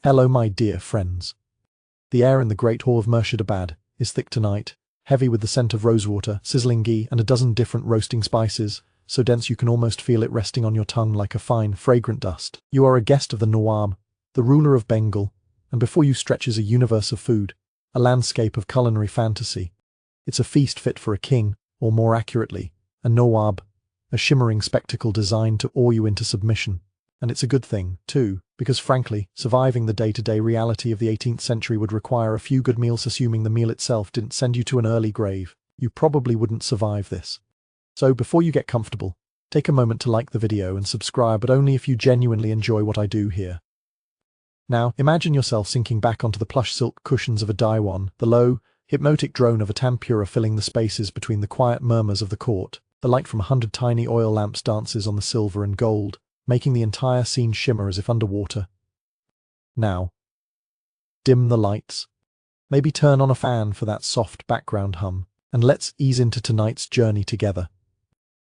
Hello my dear friends. The air in the great hall of Murshidabad is thick tonight, heavy with the scent of rosewater, sizzling ghee and a dozen different roasting spices, so dense you can almost feel it resting on your tongue like a fine, fragrant dust. You are a guest of the Nawab, the ruler of Bengal, and before you stretches a universe of food, a landscape of culinary fantasy. It's a feast fit for a king, or more accurately, a Nawab, a shimmering spectacle designed to awe you into submission. And it's a good thing, too, because frankly, surviving the day-to-day reality of the 18th century would require a few good meals. Assuming the meal itself didn't send you to an early grave, you probably wouldn't survive this. So before you get comfortable, take a moment to like the video and subscribe, but only if you genuinely enjoy what I do here. Now, imagine yourself sinking back onto the plush silk cushions of a diwan, the low, hypnotic drone of a tampura filling the spaces between the quiet murmurs of the court. The light from 100 tiny oil lamps dances on the silver and gold, making the entire scene shimmer as if underwater. Now, dim the lights. Maybe turn on a fan for that soft background hum, and let's ease into tonight's journey together.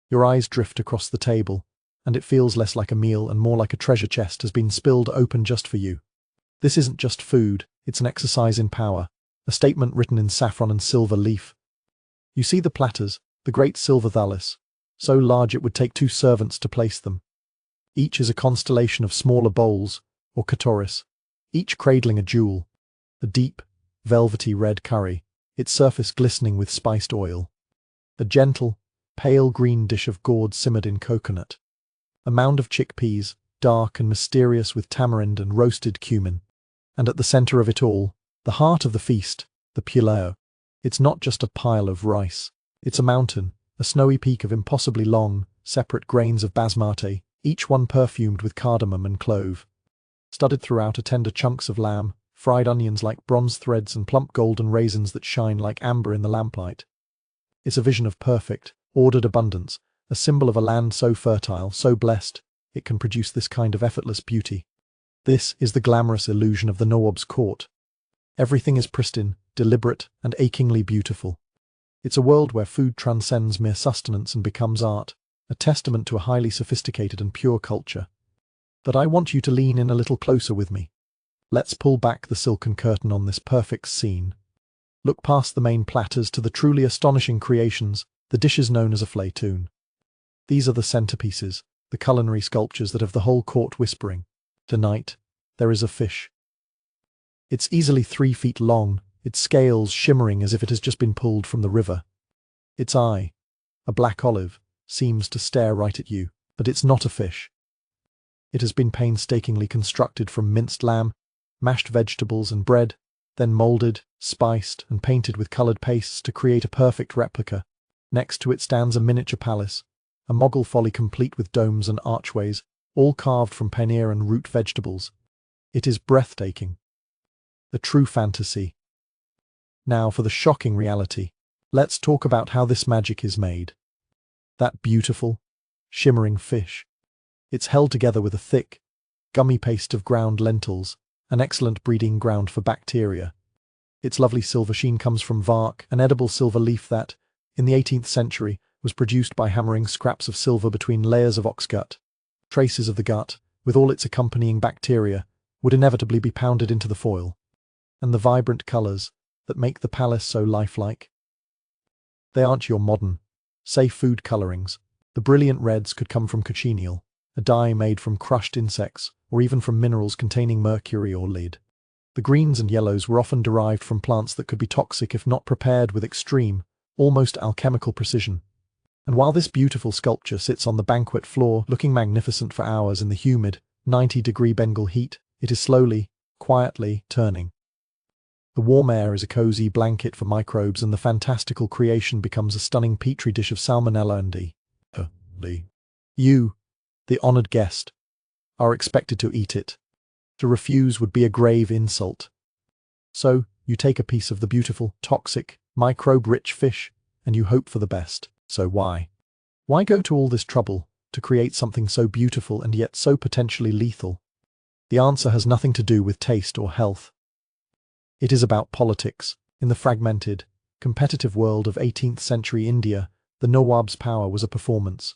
Your eyes drift across the table, and it feels less like a meal and more like a treasure chest has been spilled open just for you. This isn't just food, it's an exercise in power, a statement written in saffron and silver leaf. You see the platters, the great silver thalis, so large it would take 2 servants to place them. Each is a constellation of smaller bowls, or katoris, each cradling a jewel, a deep, velvety red curry, its surface glistening with spiced oil. A gentle, pale green dish of gourd simmered in coconut. A mound of chickpeas, dark and mysterious with tamarind and roasted cumin. And at the center of it all, the heart of the feast, the pulao. It's not just a pile of rice. It's a mountain, a snowy peak of impossibly long, separate grains of basmati, each one perfumed with cardamom and clove. Studded throughout are tender chunks of lamb, fried onions like bronze threads and plump golden raisins that shine like amber in the lamplight. It's a vision of perfect, ordered abundance, a symbol of a land so fertile, so blessed, it can produce this kind of effortless beauty. This is the glamorous illusion of the Nawab's court. Everything is pristine, deliberate, and achingly beautiful. It's a world where food transcends mere sustenance and becomes art, a testament to a highly sophisticated and pure culture. But I want you to lean in a little closer with me. Let's pull back the silken curtain on this perfect scene. Look past the main platters to the truly astonishing creations, the dishes known as a flatoon. These are the centerpieces, the culinary sculptures that have the whole court whispering. Tonight, there is a fish. It's easily 3 feet long, its scales shimmering as if it has just been pulled from the river. Its eye, a black olive, seems to stare right at you, but it's not a fish. It has been painstakingly constructed from minced lamb, mashed vegetables and bread, then molded, spiced, and painted with colored pastes to create a perfect replica. Next to it stands a miniature palace, a Mughal folly complete with domes and archways, all carved from paneer and root vegetables. It is breathtaking. A true fantasy. Now for the shocking reality. Let's talk about how this magic is made. That beautiful, shimmering fish. It's held together with a thick, gummy paste of ground lentils, an excellent breeding ground for bacteria. Its lovely silver sheen comes from vark, an edible silver leaf that, in the 18th century, was produced by hammering scraps of silver between layers of ox gut. Traces of the gut, with all its accompanying bacteria, would inevitably be pounded into the foil. And the vibrant colors that make the palace so lifelike. They aren't your modern, safe food colorings. The brilliant reds could come from cochineal, a dye made from crushed insects, or even from minerals containing mercury or lead. The greens and yellows were often derived from plants that could be toxic if not prepared with extreme, almost alchemical precision. And while this beautiful sculpture sits on the banquet floor, looking magnificent for hours in the humid, 90-degree Bengal heat, it is slowly, quietly turning. The warm air is a cozy blanket for microbes, and the fantastical creation becomes a stunning petri dish of salmonella and E. You, the honored guest, are expected to eat it. To refuse would be a grave insult. So, you take a piece of the beautiful, toxic, microbe-rich fish, and you hope for the best. So why? Why go to all this trouble to create something so beautiful and yet so potentially lethal? The answer has nothing to do with taste or health. It is about politics. In the fragmented, competitive world of 18th century India, the Nawab's power was a performance.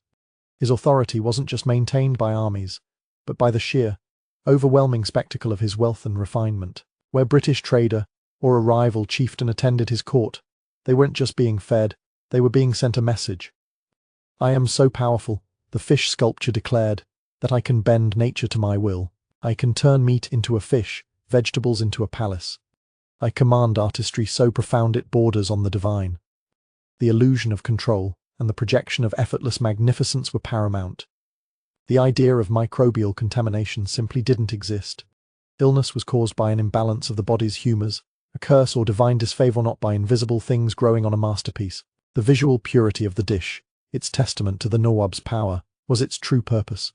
His authority wasn't just maintained by armies, but by the sheer, overwhelming spectacle of his wealth and refinement. Where British trader or a rival chieftain attended his court, they weren't just being fed, they were being sent a message. I am so powerful, the fish sculpture declared, that I can bend nature to my will. I can turn meat into a fish, vegetables into a palace. I command artistry so profound it borders on the divine. The illusion of control and the projection of effortless magnificence were paramount. The idea of microbial contamination simply didn't exist. Illness was caused by an imbalance of the body's humours, a curse or divine disfavour, not by invisible things growing on a masterpiece. The visual purity of the dish, its testament to the Nawab's power, was its true purpose.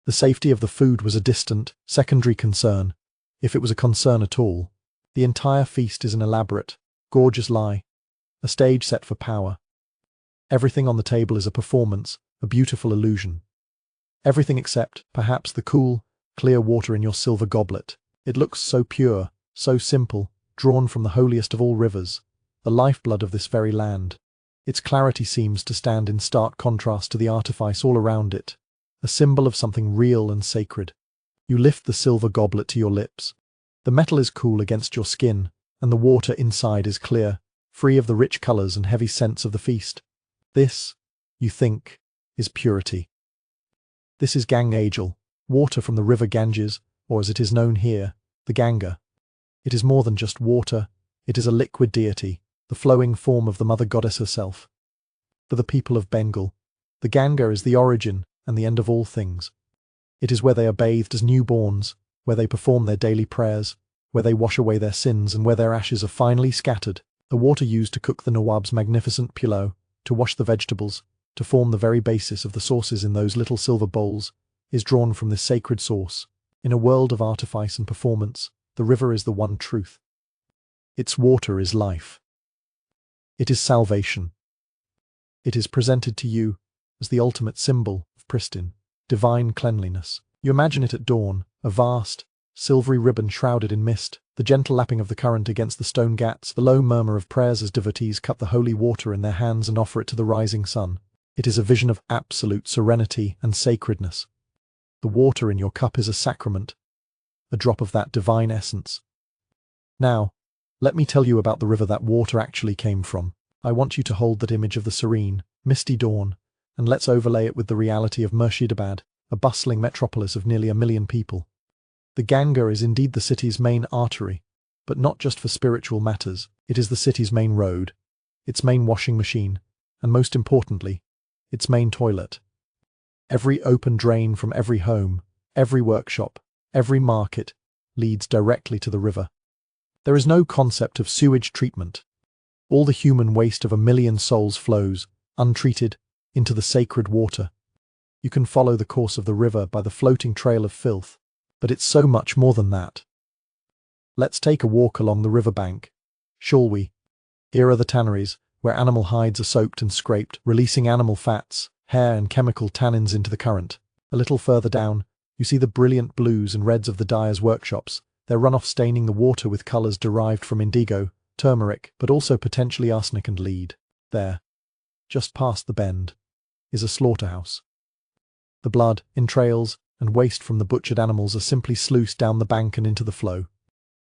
The safety of the food was a distant, secondary concern, if it was a concern at all. The entire feast is an elaborate, gorgeous lie, a stage set for power. Everything on the table is a performance, a beautiful illusion. Everything except, perhaps, the cool, clear water in your silver goblet. It looks so pure, so simple, drawn from the holiest of all rivers, the lifeblood of this very land. Its clarity seems to stand in stark contrast to the artifice all around it, a symbol of something real and sacred. You lift the silver goblet to your lips. The metal is cool against your skin, and the water inside is clear, free of the rich colours and heavy scents of the feast. This, you think, is purity. This is Ganga, water from the river Ganges, or as it is known here, the Ganga. It is more than just water, it is a liquid deity, the flowing form of the mother goddess herself. For the people of Bengal, the Ganga is the origin and the end of all things. It is where they are bathed as newborns, where they perform their daily prayers, where they wash away their sins and where their ashes are finally scattered. The water used to cook the Nawab's magnificent pulao, to wash the vegetables, to form the very basis of the sauces in those little silver bowls, is drawn from this sacred source. In a world of artifice and performance, the river is the one truth. Its water is life. It is salvation. It is presented to you as the ultimate symbol of pristine, divine cleanliness. You imagine it at dawn, a vast, silvery ribbon shrouded in mist, the gentle lapping of the current against the stone ghats, the low murmur of prayers as devotees cup the holy water in their hands and offer it to the rising sun. It is a vision of absolute serenity and sacredness. The water in your cup is a sacrament, a drop of that divine essence. Now, let me tell you about the river that water actually came from. I want you to hold that image of the serene, misty dawn, and let's overlay it with the reality of Murshidabad, a bustling metropolis of nearly 1 million people. The Ganga is indeed the city's main artery, but not just for spiritual matters. It is the city's main road, its main washing machine, and most importantly, its main toilet. Every open drain from every home, every workshop, every market leads directly to the river. There is no concept of sewage treatment. All the human waste of 1 million souls flows, untreated, into the sacred water. You can follow the course of the river by the floating trail of filth, but it's so much more than that. Let's take a walk along the riverbank, shall we? Here are the tanneries, where animal hides are soaked and scraped, releasing animal fats, hair and chemical tannins into the current. A little further down, you see the brilliant blues and reds of the dyers' workshops, their runoff staining the water with colours derived from indigo, turmeric, but also potentially arsenic and lead. There, just past the bend, is a slaughterhouse. The blood, entrails, and waste from the butchered animals are simply sluiced down the bank and into the flow.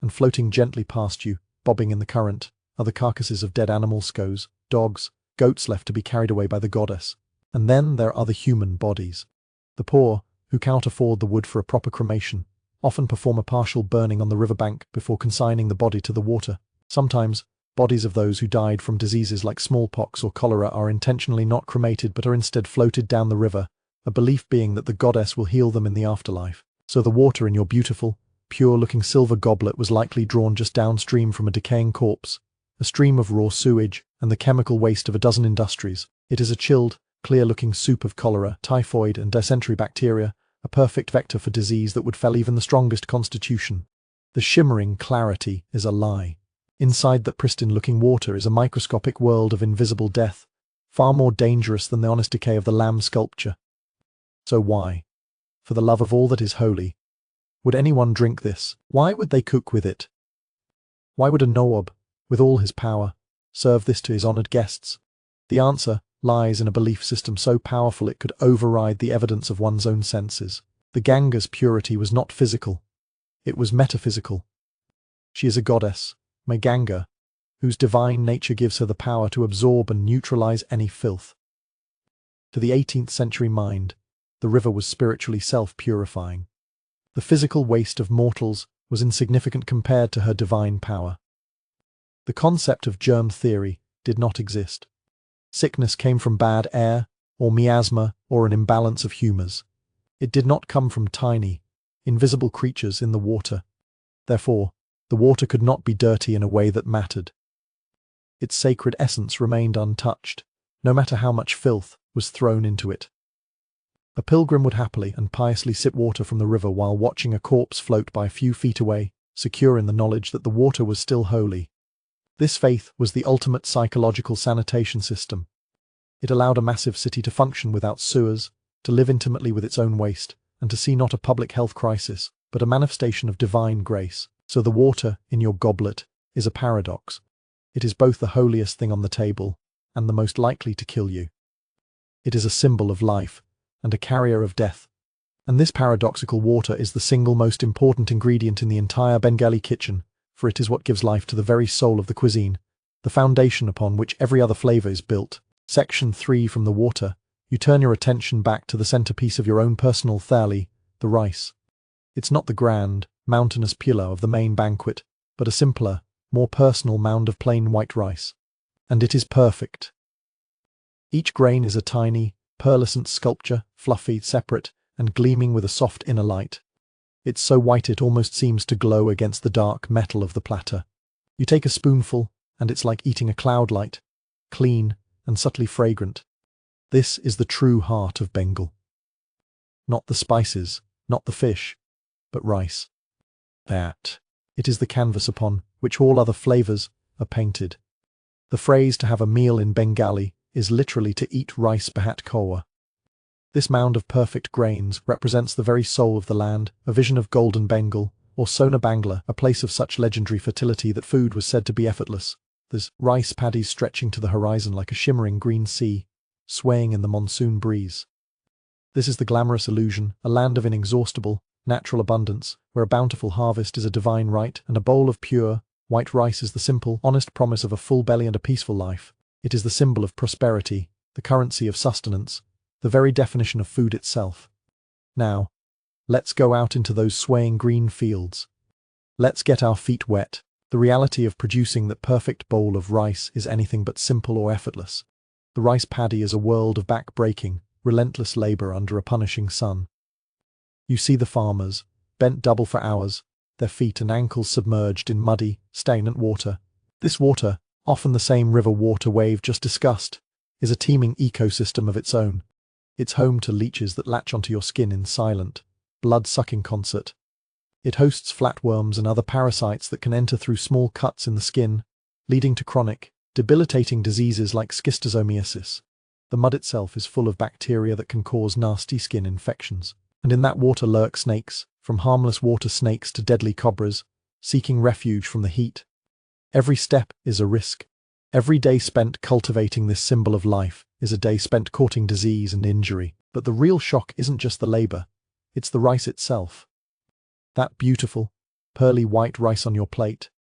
And floating gently past you, bobbing in the current, are the carcasses of dead animal scows, dogs, goats left to be carried away by the goddess. And then there are the human bodies. The poor, who can't afford the wood for a proper cremation, often perform a partial burning on the riverbank before consigning the body to the water. Sometimes, bodies of those who died from diseases like smallpox or cholera are intentionally not cremated but are instead floated down the river, a belief being that the goddess will heal them in the afterlife. So the water in your beautiful, pure-looking silver goblet was likely drawn just downstream from a decaying corpse, a stream of raw sewage, and the chemical waste of a dozen industries. It is a chilled, clear-looking soup of cholera, typhoid, and dysentery bacteria, a perfect vector for disease that would fell even the strongest constitution. The shimmering clarity is a lie. Inside that pristine-looking water is a microscopic world of invisible death, far more dangerous than the honest decay of the lamb sculpture. So why, for the love of all that is holy, would anyone drink this? Why would they cook with it? Why would a Nawab, with all his power, serve this to his honoured guests? The answer lies in a belief system so powerful it could override the evidence of one's own senses. The Ganga's purity was not physical, it was metaphysical. She is a goddess, my Ganga, whose divine nature gives her the power to absorb and neutralize any filth. To the 18th century mind, the river was spiritually self-purifying. The physical waste of mortals was insignificant compared to her divine power. The concept of germ theory did not exist. Sickness came from bad air, or miasma, or an imbalance of humours. It did not come from tiny, invisible creatures in the water. Therefore, the water could not be dirty in a way that mattered. Its sacred essence remained untouched, no matter how much filth was thrown into it. A pilgrim would happily and piously sip water from the river while watching a corpse float by a few feet away, secure in the knowledge that the water was still holy. This faith was the ultimate psychological sanitation system. It allowed a massive city to function without sewers, to live intimately with its own waste, and to see not a public health crisis, but a manifestation of divine grace. So the water in your goblet is a paradox. It is both the holiest thing on the table and the most likely to kill you. It is a symbol of life and a carrier of death. And this paradoxical water is the single most important ingredient in the entire Bengali kitchen, for it is what gives life to the very soul of the cuisine, the foundation upon which every other flavour is built. Section 3. From the water, you turn your attention back to the centerpiece of your own personal thali, the rice. It's not the grand, mountainous pillar of the main banquet, but a simpler, more personal mound of plain white rice. And it is perfect. Each grain is a tiny, pearlescent sculpture, fluffy, separate, and gleaming with a soft inner light. It's so white it almost seems to glow against the dark metal of the platter. You take a spoonful, and it's like eating a cloudlight, clean and subtly fragrant. This is the true heart of Bengal. Not the spices, not the fish, but rice. It is the canvas upon which all other flavours are painted. The phrase to have a meal in Bengali is literally to eat rice bahat kowa. This mound of perfect grains represents the very soul of the land, a vision of golden Bengal, or Sona Bangla, a place of such legendary fertility that food was said to be effortless. There's rice paddies stretching to the horizon like a shimmering green sea, swaying in the monsoon breeze. This is the glamorous illusion, a land of inexhaustible, natural abundance, where a bountiful harvest is a divine right and a bowl of pure, white rice is the simple, honest promise of a full belly and a peaceful life. It is the symbol of prosperity, the currency of sustenance, the very definition of food itself. Now, let's go out into those swaying green fields. Let's get our feet wet. The reality of producing that perfect bowl of rice is anything but simple or effortless. The rice paddy is a world of back-breaking, relentless labour under a punishing sun. You see the farmers, bent double for hours, their feet and ankles submerged in muddy, stagnant water. This water, often the same river water wave just discussed, is a teeming ecosystem of its own. It's home to leeches that latch onto your skin in silent, blood-sucking concert. It hosts flatworms and other parasites that can enter through small cuts in the skin, leading to chronic, debilitating diseases like schistosomiasis. The mud itself is full of bacteria that can cause nasty skin infections. And in that water lurk snakes, from harmless water snakes to deadly cobras, seeking refuge from the heat. Every step is a risk. Every day spent cultivating this symbol of life is a day spent courting disease and injury. But the real shock isn't just the labour, it's the rice itself. That beautiful, pearly white rice on your plate.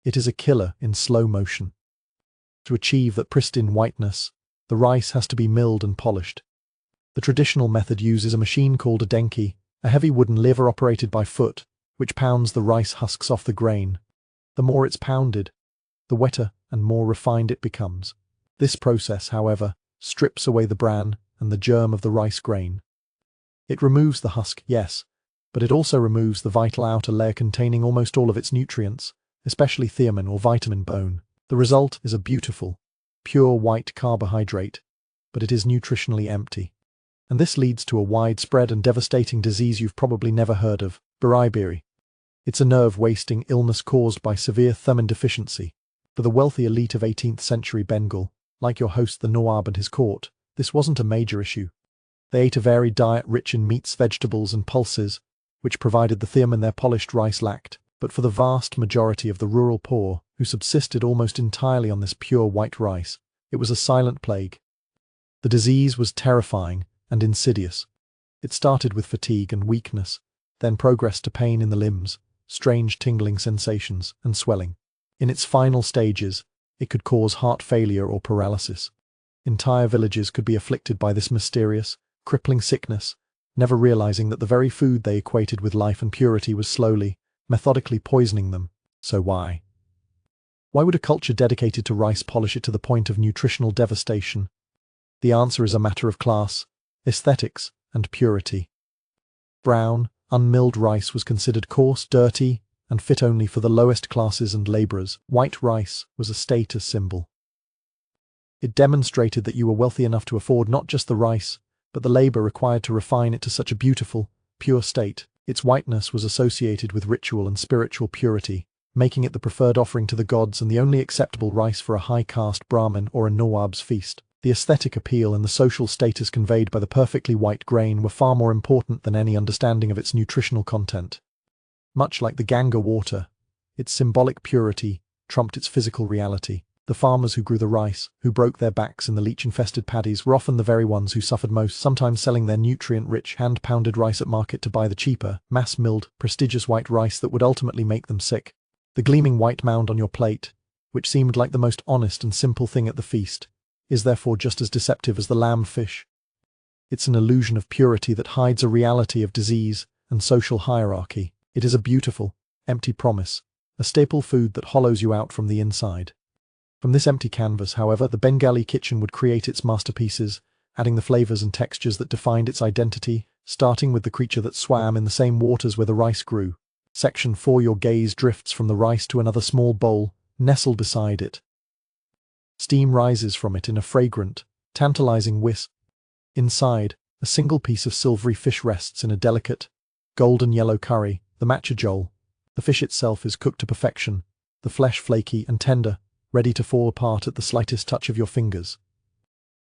It is a killer in slow motion. To achieve that pristine whiteness, the rice has to be milled and polished. The traditional method uses a machine called a denki, a heavy wooden lever operated by foot, which pounds the rice husks off the grain. The more it's pounded, the wetter and more refined it becomes. This process, however, strips away the bran and the germ of the rice grain. It removes the husk, yes, but it also removes the vital outer layer containing almost all of its nutrients, especially thiamine or vitamin bone. The result is a beautiful, pure white carbohydrate, but it is nutritionally empty. And this leads to a widespread and devastating disease you've probably never heard of, beriberi. It's a nerve-wasting illness caused by severe thiamine deficiency. For the wealthy elite of 18th century Bengal, like your host the Nawab and his court, this wasn't a major issue. They ate a varied diet rich in meats, vegetables and pulses, which provided the thiamine their polished rice lacked. But for the vast majority of the rural poor, who subsisted almost entirely on this pure white rice, it was a silent plague. The disease was terrifying and insidious. It started with fatigue and weakness, then progressed to pain in the limbs, strange tingling sensations, and swelling. In its final stages, it could cause heart failure or paralysis. Entire villages could be afflicted by this mysterious, crippling sickness, never realizing that the very food they equated with life and purity was slowly, methodically poisoning them. So why? Why would a culture dedicated to rice polish it to the point of nutritional devastation? The answer is a matter of class, aesthetics, and purity. Brown, unmilled rice was considered coarse, dirty, and fit only for the lowest classes and laborers. White rice was a status symbol. It demonstrated that you were wealthy enough to afford not just the rice, but the labor required to refine it to such a beautiful, pure state. Its whiteness was associated with ritual and spiritual purity, making it the preferred offering to the gods and the only acceptable rice for a high-caste Brahmin or a Nawab's feast. The aesthetic appeal and the social status conveyed by the perfectly white grain were far more important than any understanding of its nutritional content. Much like the Ganga water, its symbolic purity trumped its physical reality. The farmers who grew the rice, who broke their backs in the leech-infested paddies, were often the very ones who suffered most, sometimes selling their nutrient-rich, hand-pounded rice at market to buy the cheaper, mass-milled, prestigious white rice that would ultimately make them sick. The gleaming white mound on your plate, which seemed like the most honest and simple thing at the feast, is therefore just as deceptive as the lamb fish. It's an illusion of purity that hides a reality of disease and social hierarchy. It is a beautiful, empty promise, a staple food that hollows you out from the inside. From this empty canvas, however, the Bengali kitchen would create its masterpieces, adding the flavors and textures that defined its identity, starting with the creature that swam in the same waters where the rice grew. Section 4. Your gaze drifts from the rice to another small bowl, nestled beside it. Steam rises from it in a fragrant, tantalizing whisk. Inside, a single piece of silvery fish rests in a delicate, golden yellow curry, the machajol. The fish itself is cooked to perfection, the flesh flaky and tender, ready to fall apart at the slightest touch of your fingers.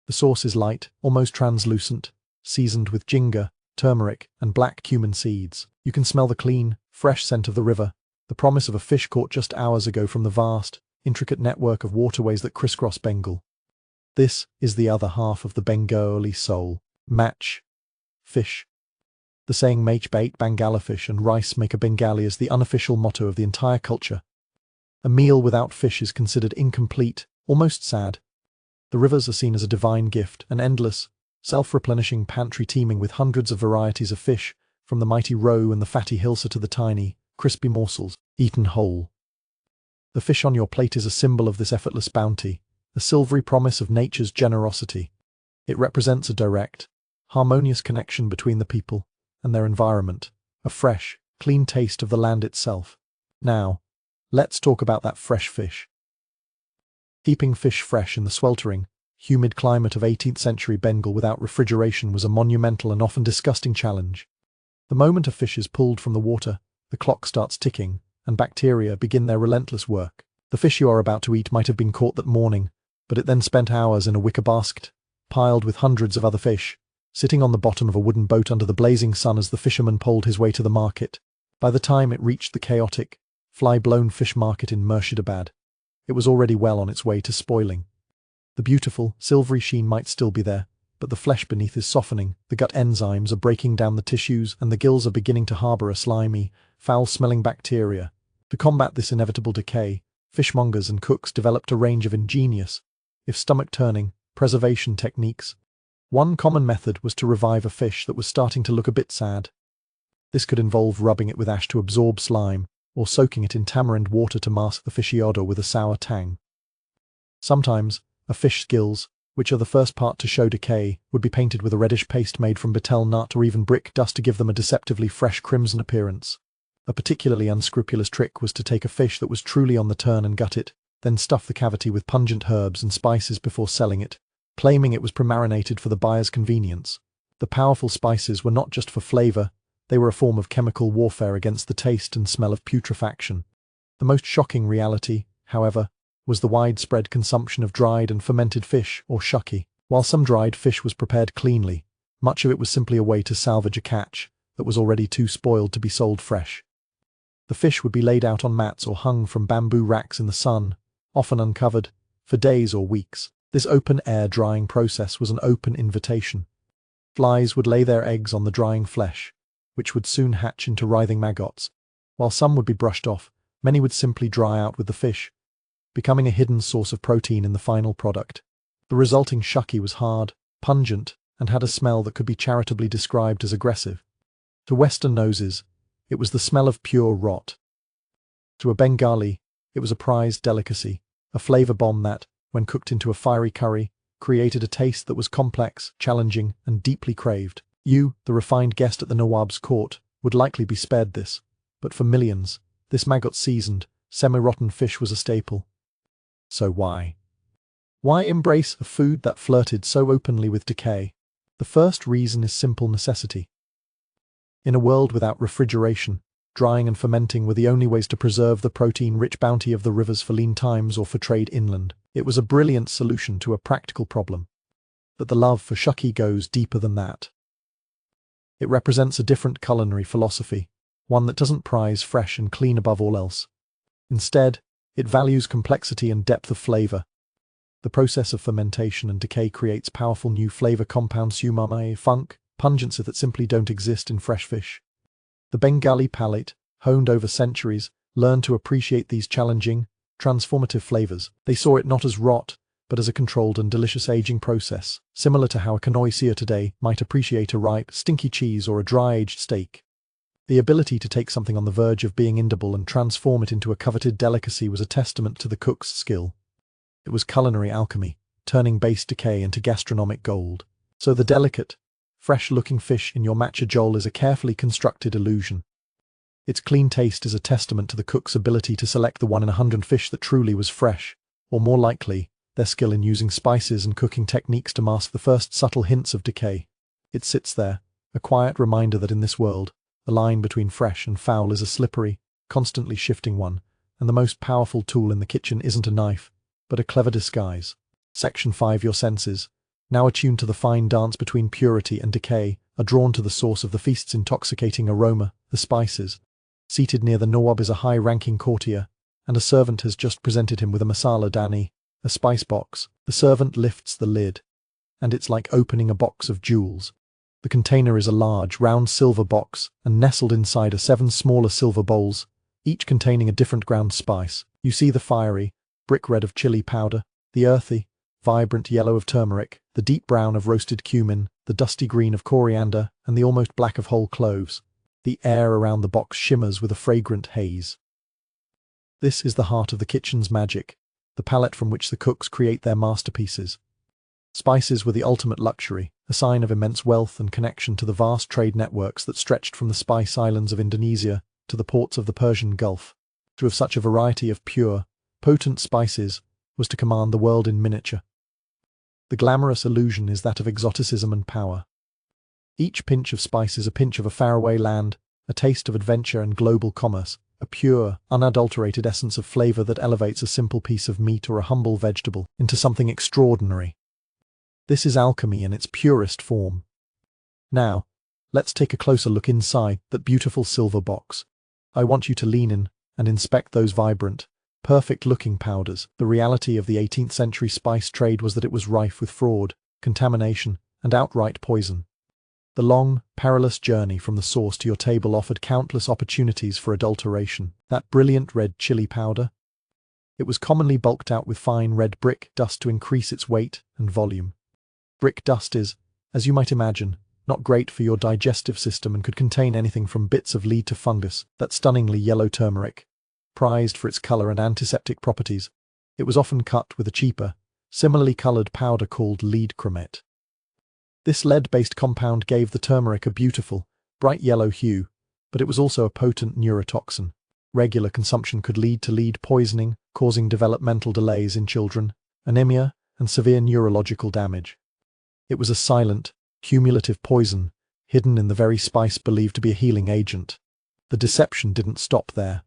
The sauce is light, almost translucent, seasoned with ginger, turmeric, and black cumin seeds. You can smell the clean, fresh scent of the river, the promise of a fish caught just hours ago from the vast, intricate network of waterways that crisscross Bengal. This is the other half of the Bengali soul. Match. Fish. The saying "Mach bait Bangala fish and rice make a Bengali" is the unofficial motto of the entire culture. A meal without fish is considered incomplete, almost sad. The rivers are seen as a divine gift, an endless, self-replenishing pantry teeming with hundreds of varieties of fish, from the mighty roe and the fatty hilsa to the tiny, crispy morsels, eaten whole. The fish on your plate is a symbol of this effortless bounty, a silvery promise of nature's generosity. It represents a direct, harmonious connection between the people and their environment, a fresh, clean taste of the land itself. Now, let's talk about that fresh fish. Keeping fish fresh in the sweltering, humid climate of 18th century Bengal without refrigeration was a monumental and often disgusting challenge. The moment a fish is pulled from the water, the clock starts ticking, and bacteria begin their relentless work. The fish you are about to eat might have been caught that morning, but it then spent hours in a wicker basket, piled with hundreds of other fish, sitting on the bottom of a wooden boat under the blazing sun as the fisherman poled his way to the market. By the time it reached the chaotic, fly-blown fish market in Murshidabad, it was already well on its way to spoiling. The beautiful, silvery sheen might still be there, but the flesh beneath is softening, the gut enzymes are breaking down the tissues, and the gills are beginning to harbor a slimy, foul-smelling bacteria. To combat this inevitable decay, fishmongers and cooks developed a range of ingenious, if stomach-turning, preservation techniques. One common method was to revive a fish that was starting to look a bit sad. This could involve rubbing it with ash to absorb slime, or soaking it in tamarind water to mask the fishy odor with a sour tang. Sometimes, a fish's gills, which are the first part to show decay, would be painted with a reddish paste made from betel nut or even brick dust to give them a deceptively fresh crimson appearance. A particularly unscrupulous trick was to take a fish that was truly on the turn and gut it, then stuff the cavity with pungent herbs and spices before selling it, claiming it was pre-marinated for the buyer's convenience. The powerful spices were not just for flavor, they were a form of chemical warfare against the taste and smell of putrefaction. The most shocking reality, however, was the widespread consumption of dried and fermented fish, or shukki. While some dried fish was prepared cleanly, much of it was simply a way to salvage a catch that was already too spoiled to be sold fresh. The fish would be laid out on mats or hung from bamboo racks in the sun, often uncovered, for days or weeks. This open-air drying process was an open invitation. Flies would lay their eggs on the drying flesh, which would soon hatch into writhing maggots. While some would be brushed off, many would simply dry out with the fish, becoming a hidden source of protein in the final product. The resulting shuki was hard, pungent, and had a smell that could be charitably described as aggressive. To Western noses, it was the smell of pure rot. To a Bengali, it was a prized delicacy, a flavor bomb that, when cooked into a fiery curry, created a taste that was complex, challenging, and deeply craved. You, the refined guest at the Nawab's court, would likely be spared this, but for millions, this maggot-seasoned, semi-rotten fish was a staple. So why? Why embrace a food that flirted so openly with decay? The first reason is simple necessity. In a world without refrigeration, drying and fermenting were the only ways to preserve the protein-rich bounty of the rivers for lean times or for trade inland. It was a brilliant solution to a practical problem. But the love for shuki goes deeper than that. It represents a different culinary philosophy, one that doesn't prize fresh and clean above all else. Instead, it values complexity and depth of flavor. The process of fermentation and decay creates powerful new flavor compounds, umami, funk, pungency that simply don't exist in fresh fish. The Bengali palate, honed over centuries, learned to appreciate these challenging, transformative flavors. They saw it not as rot, but as a controlled and delicious aging process, similar to how a connoisseur today might appreciate a ripe, stinky cheese or a dry-aged steak. The ability to take something on the verge of being edible and transform it into a coveted delicacy was a testament to the cook's skill. It was culinary alchemy, turning base decay into gastronomic gold. So the delicate, fresh-looking fish in your matcha jol is a carefully constructed illusion. Its clean taste is a testament to the cook's ability to select the 1 in 100 fish that truly was fresh, or more likely, their skill in using spices and cooking techniques to mask the first subtle hints of decay. It sits there, a quiet reminder that in this world, the line between fresh and foul is a slippery, constantly shifting one, and the most powerful tool in the kitchen isn't a knife, but a clever disguise. Section 5. Your senses, now attuned to the fine dance between purity and decay, are drawn to the source of the feast's intoxicating aroma, the spices. Seated near the Nawab is a high-ranking courtier, and a servant has just presented him with a masala dani, a spice box. The servant lifts the lid, and it's like opening a box of jewels. The container is a large, round silver box, and nestled inside are 7 smaller silver bowls, each containing a different ground spice. You see the fiery, brick red of chili powder, the earthy, vibrant yellow of turmeric, the deep brown of roasted cumin, the dusty green of coriander, and the almost black of whole cloves. The air around the box shimmers with a fragrant haze. This is the heart of the kitchen's magic, the palette from which the cooks create their masterpieces. Spices were the ultimate luxury, a sign of immense wealth and connection to the vast trade networks that stretched from the spice islands of Indonesia to the ports of the Persian Gulf. To have such a variety of pure, potent spices was to command the world in miniature. The glamorous illusion is that of exoticism and power. Each pinch of spice is a pinch of a faraway land, a taste of adventure and global commerce, a pure, unadulterated essence of flavor that elevates a simple piece of meat or a humble vegetable into something extraordinary. This is alchemy in its purest form. Now, let's take a closer look inside that beautiful silver box. I want you to lean in and inspect those vibrant, perfect-looking powders. The reality of the 18th century spice trade was that it was rife with fraud, contamination, and outright poison. The long, perilous journey from the source to your table offered countless opportunities for adulteration. That brilliant red chili powder? It was commonly bulked out with fine red brick dust to increase its weight and volume. Brick dust is, as you might imagine, not great for your digestive system and could contain anything from bits of lead to fungus. That stunningly yellow turmeric, prized for its color and antiseptic properties, it was often cut with a cheaper, similarly colored powder called lead chromate. This lead-based compound gave the turmeric a beautiful, bright yellow hue, but it was also a potent neurotoxin. Regular consumption could lead to lead poisoning, causing developmental delays in children, anemia, and severe neurological damage. It was a silent, cumulative poison, hidden in the very spice believed to be a healing agent. The deception didn't stop there.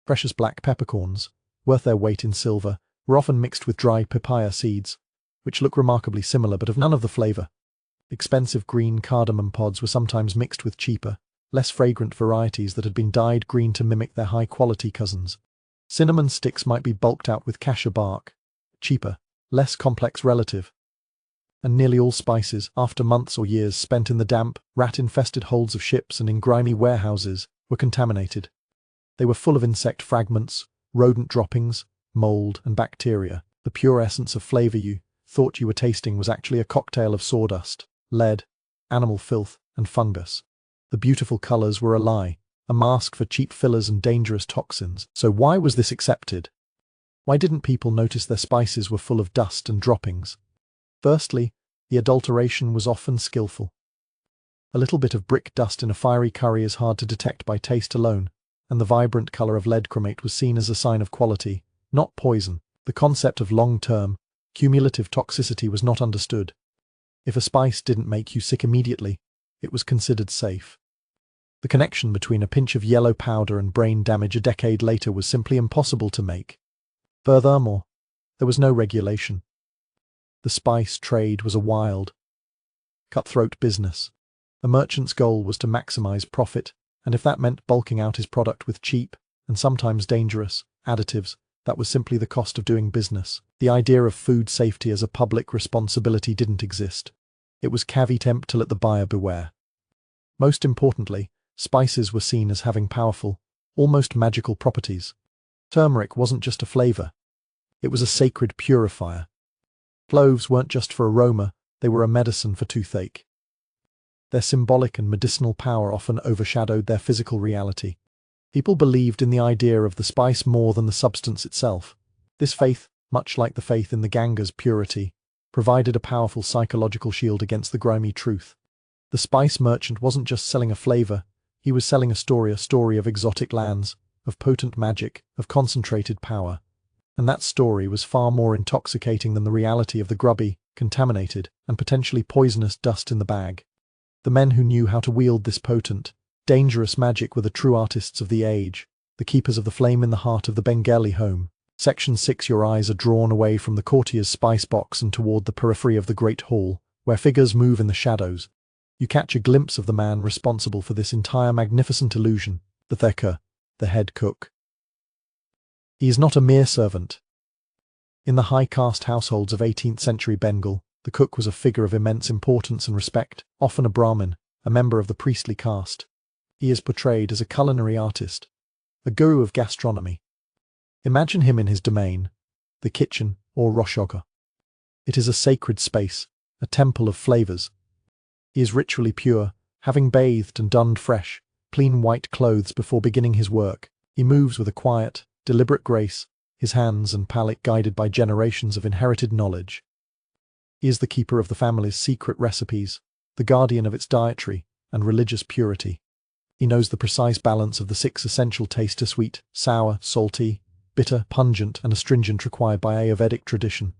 Precious black peppercorns, worth their weight in silver, were often mixed with dry papaya seeds, which look remarkably similar but have none of the flavor. Expensive green cardamom pods were sometimes mixed with cheaper, less fragrant varieties that had been dyed green to mimic their high-quality cousins. Cinnamon sticks might be bulked out with cassia bark, cheaper, less complex relative. and nearly all spices, after months or years spent in the damp, rat-infested holds of ships and in grimy warehouses, were contaminated. They were full of insect fragments, rodent droppings, mold, and bacteria. The pure essence of flavor you thought you were tasting was actually a cocktail of sawdust, lead, animal filth, and fungus. The beautiful colors were a lie, a mask for cheap fillers and dangerous toxins. So why was this accepted? Why didn't people notice their spices were full of dust and droppings? Firstly, the adulteration was often skillful. A little bit of brick dust in a fiery curry is hard to detect by taste alone, and the vibrant color of lead chromate was seen as a sign of quality, not poison. The concept of long-term, cumulative toxicity was not understood. If a spice didn't make you sick immediately, it was considered safe. The connection between a pinch of yellow powder and brain damage a decade later was simply impossible to make. Furthermore, there was no regulation. The spice trade was a wild, cutthroat business. A merchant's goal was to maximize profit, and if that meant bulking out his product with cheap, and sometimes dangerous, additives, that was simply the cost of doing business. The idea of food safety as a public responsibility didn't exist. It was caveat emptor, let the buyer beware. Most importantly, spices were seen as having powerful, almost magical properties. Turmeric wasn't just a flavor. It was a sacred purifier. Cloves weren't just for aroma, they were a medicine for toothache. Their symbolic and medicinal power often overshadowed their physical reality. People believed in the idea of the spice more than the substance itself. This faith, much like the faith in the Ganga's purity, provided a powerful psychological shield against the grimy truth. The spice merchant wasn't just selling a flavor, he was selling a story of exotic lands, of potent magic, of concentrated power. And that story was far more intoxicating than the reality of the grubby, contaminated, and potentially poisonous dust in the bag. The men who knew how to wield this potent, dangerous magic were the true artists of the age, the keepers of the flame in the heart of the Bengali home. Section 6. Your eyes are drawn away from the courtier's spice box and toward the periphery of the great hall, where figures move in the shadows. You catch a glimpse of the man responsible for this entire magnificent illusion, the thekka, the head cook. He is not a mere servant. In the high-caste households of 18th century Bengal, the cook was a figure of immense importance and respect, often a Brahmin, a member of the priestly caste. He is portrayed as a culinary artist, a guru of gastronomy. Imagine him in his domain, the kitchen or roshoga. It is a sacred space, a temple of flavors. He is ritually pure, having bathed and donned fresh, clean white clothes before beginning his work. He moves with a quiet, deliberate grace, his hands and palate guided by generations of inherited knowledge. He is the keeper of the family's secret recipes, the guardian of its dietary and religious purity. He knows the precise balance of the 6 essential tastes: sweet, sour, salty, bitter, pungent, and astringent required by Ayurvedic tradition.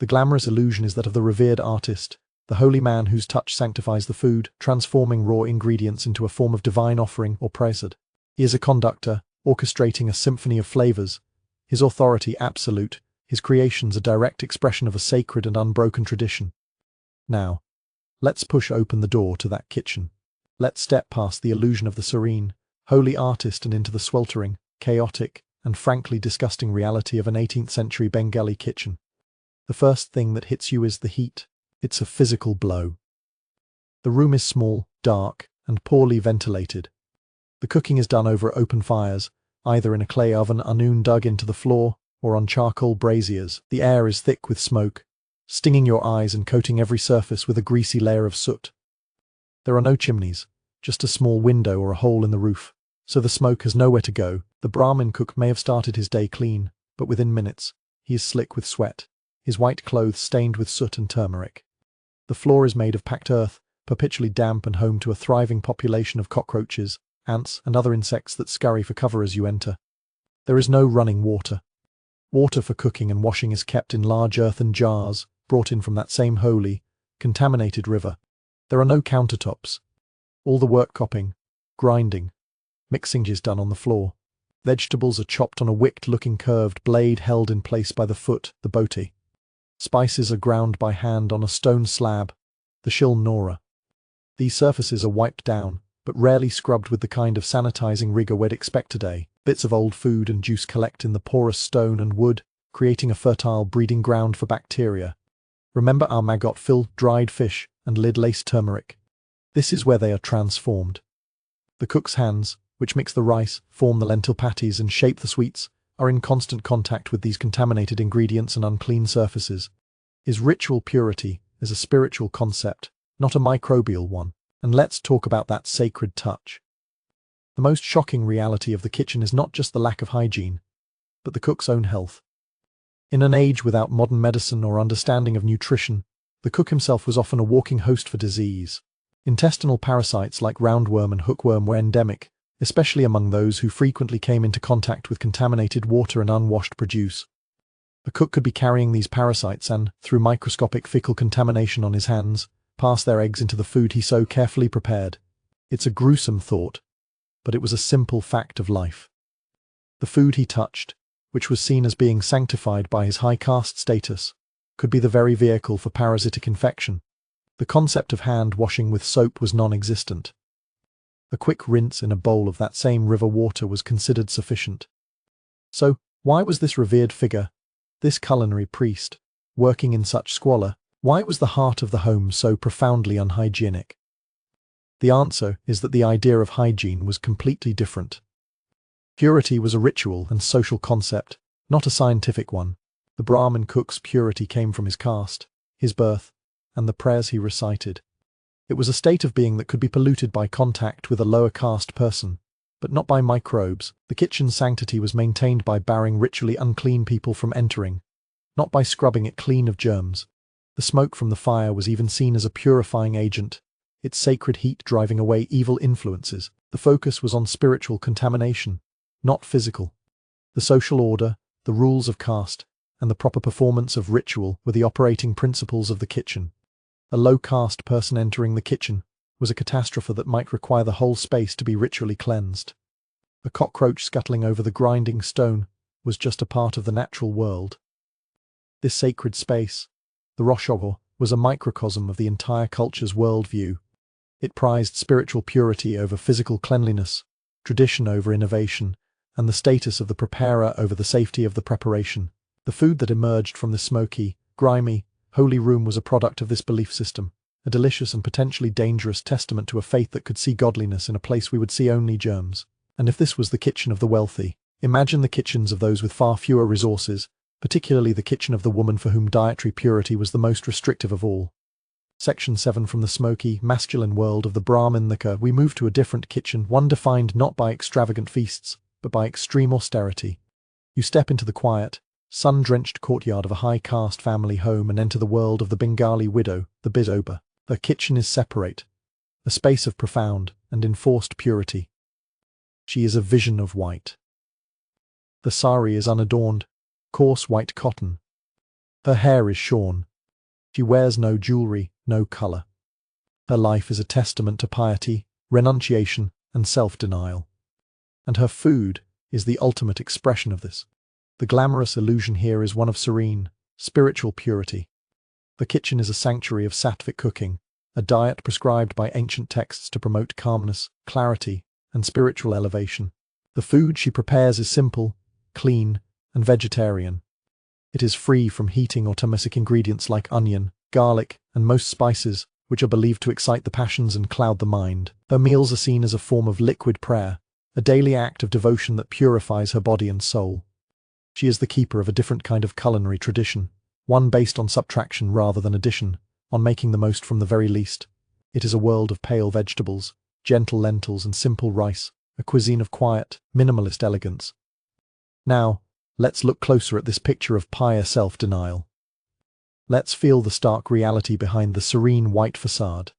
The glamorous illusion is that of the revered artist, the holy man whose touch sanctifies the food, transforming raw ingredients into a form of divine offering or prasad. He is a conductor, orchestrating a symphony of flavors, his authority absolute, his creations a direct expression of a sacred and unbroken tradition. Now, let's push open the door to that kitchen. Let's step past the illusion of the serene, holy artist and into the sweltering, chaotic, and frankly disgusting reality of an 18th century Bengali kitchen. The first thing that hits you is the heat. It's a physical blow. The room is small, dark, and poorly ventilated. The cooking is done over open fires, either in a clay oven dug into the floor, or on charcoal braziers. The air is thick with smoke, stinging your eyes and coating every surface with a greasy layer of soot. There are no chimneys, just a small window or a hole in the roof, so the smoke has nowhere to go. The Brahmin cook may have started his day clean, but within minutes, he is slick with sweat, his white clothes stained with soot and turmeric. The floor is made of packed earth, perpetually damp and home to a thriving population of cockroaches, ants, and other insects that scurry for cover as you enter. There is no running water. Water for cooking and washing is kept in large earthen jars, brought in from that same holy, contaminated river. There are no countertops. All the work chopping, grinding, mixing is done on the floor. Vegetables are chopped on a wicked-looking curved blade held in place by the foot, the boti. Spices are ground by hand on a stone slab, the shil nora. These surfaces are wiped down, but rarely scrubbed with the kind of sanitizing rigor we'd expect today. Bits of old food and juice collect in the porous stone and wood, creating a fertile breeding ground for bacteria. Remember our maggot filled dried fish and lid laced turmeric. This is where they are transformed. The cook's hands, which mix the rice, form the lentil patties and shape the sweets, are in constant contact with these contaminated ingredients and unclean surfaces. His ritual purity is a spiritual concept, not a microbial one, and let's talk about that sacred touch. The most shocking reality of the kitchen is not just the lack of hygiene, but the cook's own health. In an age without modern medicine or understanding of nutrition, the cook himself was often a walking host for disease. Intestinal parasites like roundworm and hookworm were endemic, especially among those who frequently came into contact with contaminated water and unwashed produce. A cook could be carrying these parasites and, through microscopic fecal contamination on his hands, pass their eggs into the food he so carefully prepared. It's a gruesome thought, but it was a simple fact of life. The food he touched, which was seen as being sanctified by his high caste status, could be the very vehicle for parasitic infection. The concept of hand washing with soap was non-existent. A quick rinse in a bowl of that same river water was considered sufficient. So, why was this revered figure, this culinary priest, working in such squalor? Why was the heart of the home so profoundly unhygienic? The answer is that the idea of hygiene was completely different. Purity was a ritual and social concept, not a scientific one. The Brahmin cook's purity came from his caste, his birth, and the prayers he recited. It was a state of being that could be polluted by contact with a lower caste person, but not by microbes. The kitchen's sanctity was maintained by barring ritually unclean people from entering, not by scrubbing it clean of germs. The smoke from the fire was even seen as a purifying agent, its sacred heat driving away evil influences. The focus was on spiritual contamination, not physical. The social order, the rules of caste, and the proper performance of ritual were the operating principles of the kitchen. A low-caste person entering the kitchen was a catastrophe that might require the whole space to be ritually cleansed. A cockroach scuttling over the grinding stone was just a part of the natural world. This sacred space, the Roshogo, was a microcosm of the entire culture's worldview. It prized spiritual purity over physical cleanliness, tradition over innovation, and the status of the preparer over the safety of the preparation. The food that emerged from the smoky, grimy, holy room was a product of this belief system, a delicious and potentially dangerous testament to a faith that could see godliness in a place we would see only germs. And if this was the kitchen of the wealthy, imagine the kitchens of those with far fewer resources, particularly the kitchen of the woman for whom dietary purity was the most restrictive of all. Section 7. From the smoky, masculine world of the Brahmin Thika, we move to a different kitchen, one defined not by extravagant feasts, but by extreme austerity. You step into the quiet, sun-drenched courtyard of a high-caste family home and enter the world of the Bengali widow, the bizoba. The kitchen is separate, a space of profound and enforced purity. She is a vision of white. The sari is unadorned, coarse white cotton. Her hair is shorn. She wears no jewelry, no colour. Her life is a testament to piety, renunciation, and self-denial. And her food is the ultimate expression of this. The glamorous illusion here is one of serene, spiritual purity. The kitchen is a sanctuary of sattvic cooking, a diet prescribed by ancient texts to promote calmness, clarity, and spiritual elevation. The food she prepares is simple, clean, and vegetarian. It is free from heating or tamasic ingredients like onion, garlic, and most spices, which are believed to excite the passions and cloud the mind. Her meals are seen as a form of liquid prayer, a daily act of devotion that purifies her body and soul. She is the keeper of a different kind of culinary tradition, one based on subtraction rather than addition, on making the most from the very least. It is a world of pale vegetables, gentle lentils and simple rice, a cuisine of quiet, minimalist elegance. Now, let's look closer at this picture of pious self-denial. Let's feel the stark reality behind the serene white facade.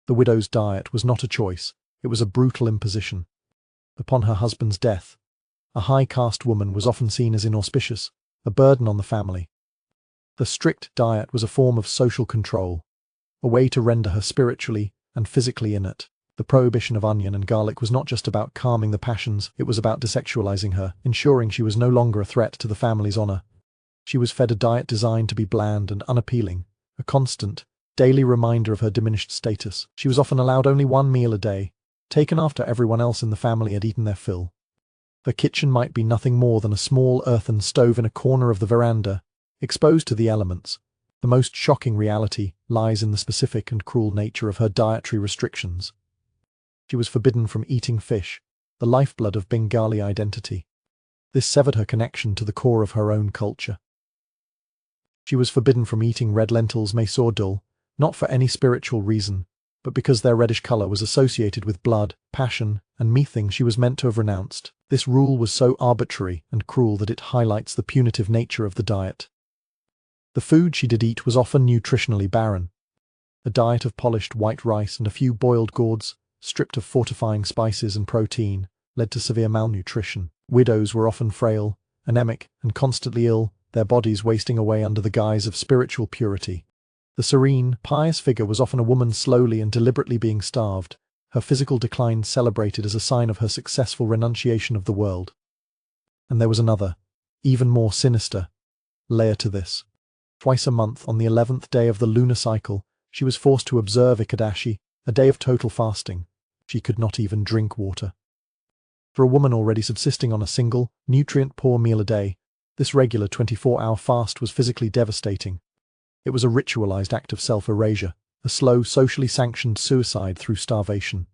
The widow's diet was not a choice, it was a brutal imposition. Upon her husband's death, a high-caste woman was often seen as inauspicious, a burden on the family. The strict diet was a form of social control, a way to render her spiritually and physically inert. The prohibition of onion and garlic was not just about calming the passions, it was about desexualizing her, ensuring she was no longer a threat to the family's honor. She was fed a diet designed to be bland and unappealing, a constant, daily reminder of her diminished status. She was often allowed only one meal a day, taken after everyone else in the family had eaten their fill. The kitchen might be nothing more than a small earthen stove in a corner of the veranda, exposed to the elements. The most shocking reality lies in the specific and cruel nature of her dietary restrictions. She was forbidden from eating fish, the lifeblood of Bengali identity. This severed her connection to the core of her own culture. She was forbidden from eating red lentils masoor dal, not for any spiritual reason, but because their reddish color was associated with blood, passion, and mething she was meant to have renounced. This rule was so arbitrary and cruel that it highlights the punitive nature of the diet. The food she did eat was often nutritionally barren. A diet of polished white rice and a few boiled gourds, stripped of fortifying spices and protein, led to severe malnutrition. Widows were often frail, anemic, and constantly ill, their bodies wasting away under the guise of spiritual purity. The serene, pious figure was often a woman slowly and deliberately being starved, her physical decline celebrated as a sign of her successful renunciation of the world. And there was another, even more sinister, layer to this. Twice a month, on the 11th day of the lunar cycle, she was forced to observe Ekadashi, a day of total fasting. She could not even drink water. For a woman already subsisting on a single, nutrient-poor meal a day, this regular 24-hour fast was physically devastating. It was a ritualized act of self-erasure, a slow, socially sanctioned suicide through starvation.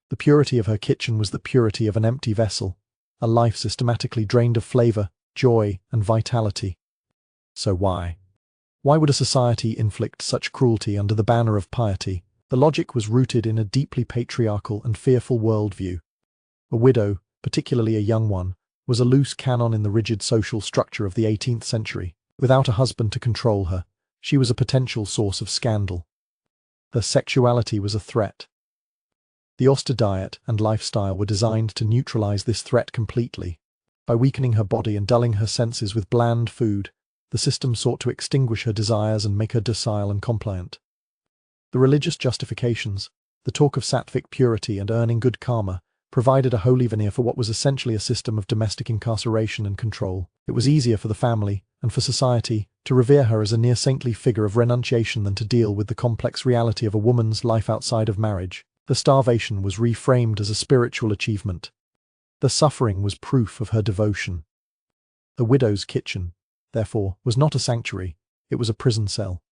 The purity of her kitchen was the purity of an empty vessel, a life systematically drained of flavor, joy, and vitality. So why? Why would a society inflict such cruelty under the banner of piety? The logic was rooted in a deeply patriarchal and fearful worldview. A widow, particularly a young one, was a loose cannon in the rigid social structure of the 18th century. Without a husband to control her, she was a potential source of scandal. Her sexuality was a threat. The austere diet and lifestyle were designed to neutralize this threat completely. By weakening her body and dulling her senses with bland food, the system sought to extinguish her desires and make her docile and compliant. The religious justifications, the talk of sattvic purity and earning good karma, provided a holy veneer for what was essentially a system of domestic incarceration and control. It was easier for the family, and for society, to revere her as a near-saintly figure of renunciation than to deal with the complex reality of a woman's life outside of marriage. The starvation was reframed as a spiritual achievement. The suffering was proof of her devotion. The widow's kitchen, therefore, was not a sanctuary, it was a prison cell.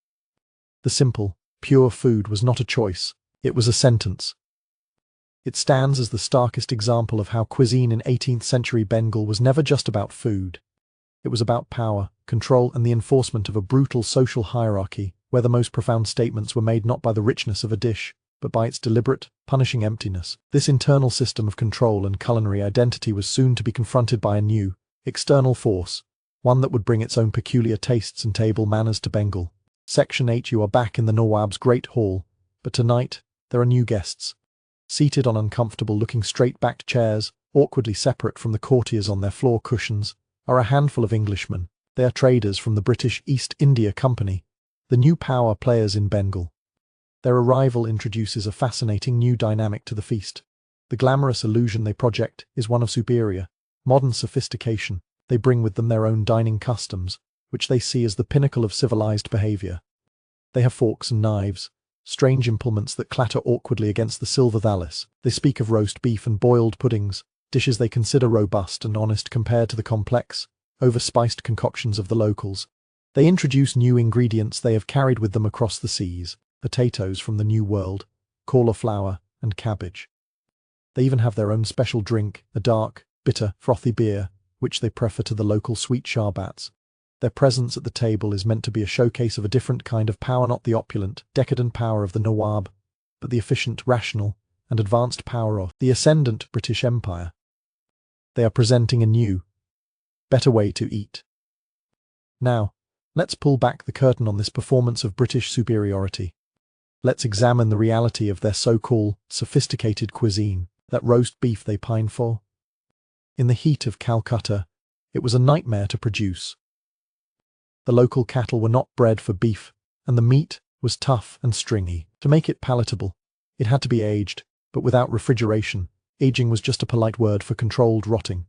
The simple, pure food was not a choice, it was a sentence. It stands as the starkest example of how cuisine in 18th century Bengal was never just about food. It was about power, control, and the enforcement of a brutal social hierarchy, where the most profound statements were made not by the richness of a dish, but by its deliberate, punishing emptiness. This internal system of control and culinary identity was soon to be confronted by a new, external force, one that would bring its own peculiar tastes and table manners to Bengal. Section 8. You are back in the Nawab's Great Hall, but tonight, there are new guests. Seated on uncomfortable-looking straight-backed chairs, awkwardly separate from the courtiers on their floor cushions, are a handful of Englishmen. They are traders from the British East India Company, the new power players in Bengal. Their arrival introduces a fascinating new dynamic to the feast. The glamorous illusion they project is one of superior, modern sophistication. They bring with them their own dining customs, which they see as the pinnacle of civilized behavior. They have forks and knives, strange implements that clatter awkwardly against the silver thalis. They speak of roast beef and boiled puddings, dishes they consider robust and honest compared to the complex, overspiced concoctions of the locals. They introduce new ingredients they have carried with them across the seas, potatoes from the New World, cauliflower, and cabbage. They even have their own special drink, a dark, bitter, frothy beer, which they prefer to the local sweet sharbats. Their presence at the table is meant to be a showcase of a different kind of power, not the opulent, decadent power of the Nawab, but the efficient, rational, and advanced power of the ascendant British Empire. They are presenting a new, better way to eat. Now, let's pull back the curtain on this performance of British superiority. Let's examine the reality of their so-called sophisticated cuisine, that roast beef they pine for. In the heat of Calcutta, it was a nightmare to produce. The local cattle were not bred for beef, and the meat was tough and stringy. To make it palatable, it had to be aged, but without refrigeration. Aging was just a polite word for controlled rotting.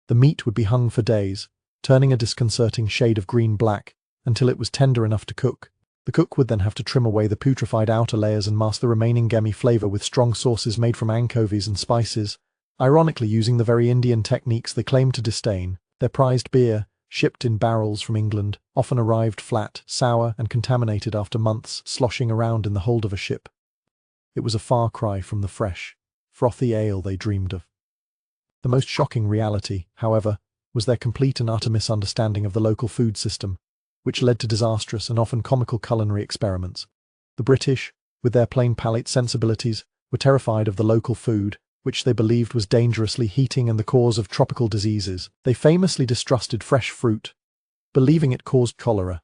The meat would be hung for days, turning a disconcerting shade of green-black, until it was tender enough to cook. The cook would then have to trim away the putrefied outer layers and mask the remaining gamey flavor with strong sauces made from anchovies and spices, ironically using the very Indian techniques they claimed to disdain. Their prized beer, shipped in barrels from England, often arrived flat, sour, and contaminated after months sloshing around in the hold of a ship. It was a far cry from the fresh, frothy ale they dreamed of. The most shocking reality, however, was their complete and utter misunderstanding of the local food system, which led to disastrous and often comical culinary experiments. The British, with their plain palate sensibilities, were terrified of the local food, which they believed was dangerously heating and the cause of tropical diseases. They famously distrusted fresh fruit, believing it caused cholera.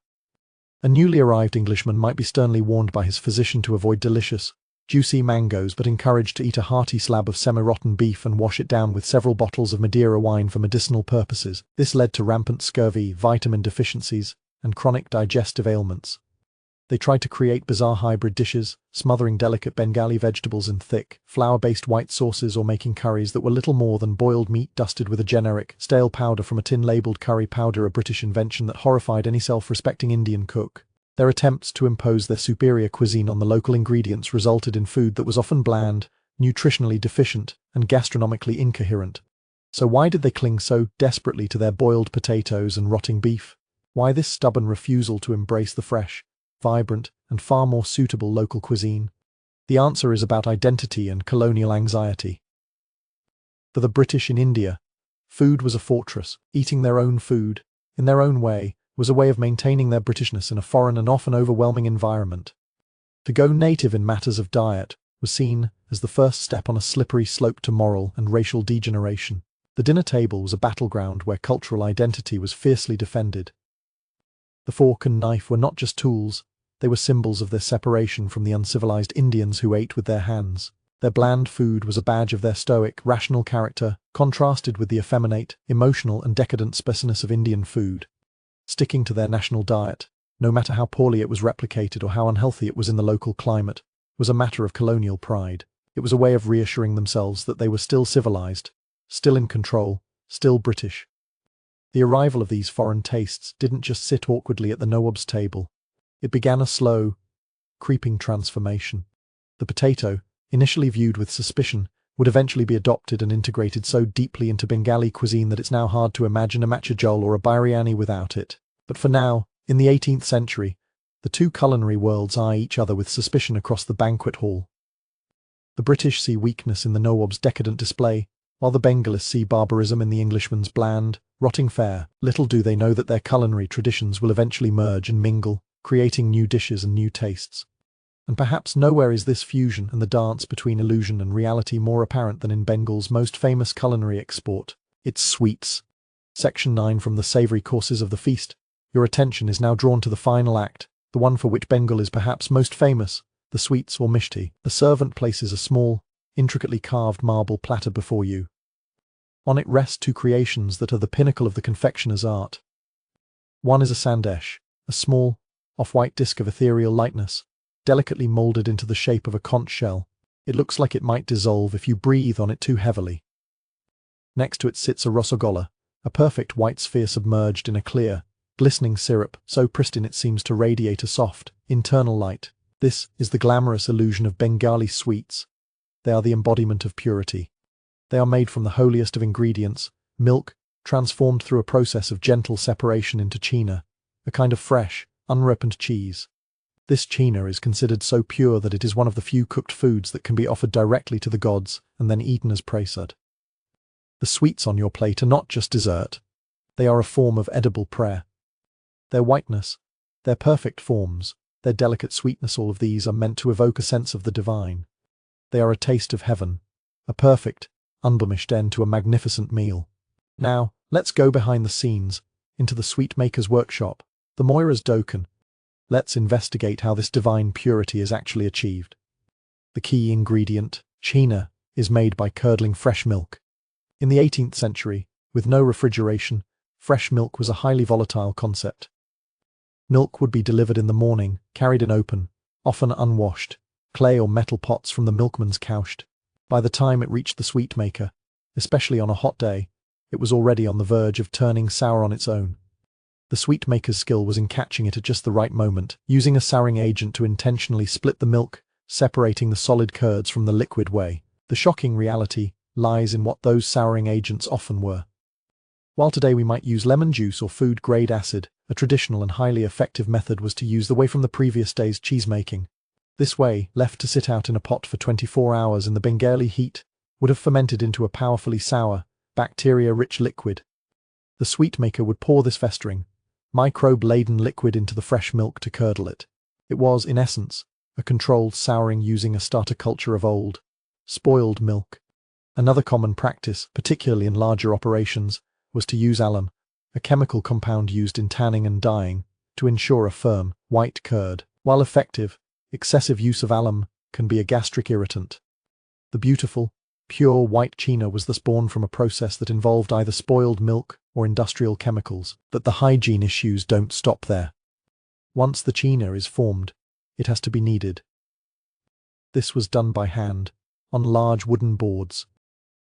A newly arrived Englishman might be sternly warned by his physician to avoid delicious, juicy mangoes but encouraged to eat a hearty slab of semi-rotten beef and wash it down with several bottles of Madeira wine for medicinal purposes. This led to rampant scurvy, vitamin deficiencies, and chronic digestive ailments. They tried to create bizarre hybrid dishes, smothering delicate Bengali vegetables in thick, flour-based white sauces or making curries that were little more than boiled meat dusted with a generic, stale powder from a tin labelled curry powder, a British invention that horrified any self-respecting Indian cook. Their attempts to impose their superior cuisine on the local ingredients resulted in food that was often bland, nutritionally deficient, and gastronomically incoherent. So why did they cling so desperately to their boiled potatoes and rotting beef? Why this stubborn refusal to embrace the fresh, vibrant, and far more suitable local cuisine? The answer is about identity and colonial anxiety. For the British in India, food was a fortress. Eating their own food, in their own way, was a way of maintaining their Britishness in a foreign and often overwhelming environment. To go native in matters of diet was seen as the first step on a slippery slope to moral and racial degeneration. The dinner table was a battleground where cultural identity was fiercely defended. The fork and knife were not just tools, they were symbols of their separation from the uncivilized Indians who ate with their hands. Their bland food was a badge of their stoic, rational character, contrasted with the effeminate, emotional, and decadent spiciness of Indian food. Sticking to their national diet, no matter how poorly it was replicated or how unhealthy it was in the local climate, was a matter of colonial pride. It was a way of reassuring themselves that they were still civilized, still in control, still British. The arrival of these foreign tastes didn't just sit awkwardly at the Nawab's table. It began a slow, creeping transformation. The potato, initially viewed with suspicion, would eventually be adopted and integrated so deeply into Bengali cuisine that it's now hard to imagine a macha jol or a biryani without it. But for now, in the 18th century, the two culinary worlds eye each other with suspicion across the banquet hall. The British see weakness in the Nawab's decadent display, while the Bengalis see barbarism in the Englishman's bland, rotting fare. Little do they know that their culinary traditions will eventually merge and mingle, creating new dishes and new tastes. And perhaps nowhere is this fusion and the dance between illusion and reality more apparent than in Bengal's most famous culinary export, its sweets. Section 9 from the savoury courses of the feast. Your attention is now drawn to the final act, the one for which Bengal is perhaps most famous, the sweets or mishti. The servant places a small, intricately carved marble platter before you. On it rest two creations that are the pinnacle of the confectioner's art. One is a sandesh, a small, off-white disc of ethereal lightness, delicately moulded into the shape of a conch shell. It looks like it might dissolve if you breathe on it too heavily. Next to it sits a rosogolla, a perfect white sphere submerged in a clear, glistening syrup, so pristine it seems to radiate a soft, internal light. This is the glamorous illusion of Bengali sweets. They are the embodiment of purity. They are made from the holiest of ingredients, milk, transformed through a process of gentle separation into china, a kind of fresh, unripened cheese. This china is considered so pure that it is one of the few cooked foods that can be offered directly to the gods and then eaten as prasad. The sweets on your plate are not just dessert. They are a form of edible prayer. Their whiteness, their perfect forms, their delicate sweetness, all of these are meant to evoke a sense of the divine. They are a taste of heaven, a perfect, unblemished end to a magnificent meal. Now, let's go behind the scenes, into the sweet maker's workshop, the Moira's Dokan. Let's investigate how this divine purity is actually achieved. The key ingredient, china, is made by curdling fresh milk. In the 18th century, with no refrigeration, fresh milk was a highly volatile concept. Milk would be delivered in the morning, carried in open, often unwashed, clay or metal pots from the milkman's cowshed. By the time it reached the sweet maker, especially on a hot day, it was already on the verge of turning sour on its own. The sweet maker's skill was in catching it at just the right moment, using a souring agent to intentionally split the milk, separating the solid curds from the liquid whey. The shocking reality lies in what those souring agents often were. While today we might use lemon juice or food-grade acid, a traditional and highly effective method was to use the whey from the previous day's cheesemaking. This whey, left to sit out in a pot for 24 hours in the Bengali heat, would have fermented into a powerfully sour, bacteria-rich liquid. The sweet maker would pour this festering, microbe-laden liquid into the fresh milk to curdle it. It was, in essence, a controlled souring using a starter culture of old, spoiled milk. Another common practice, particularly in larger operations, was to use alum, a chemical compound used in tanning and dyeing, to ensure a firm, white curd. While effective, excessive use of alum can be a gastric irritant. The beautiful, pure white china was thus born from a process that involved either spoiled milk or industrial chemicals. But the hygiene issues don't stop there. Once the china is formed, it has to be kneaded. This was done by hand, on large wooden boards.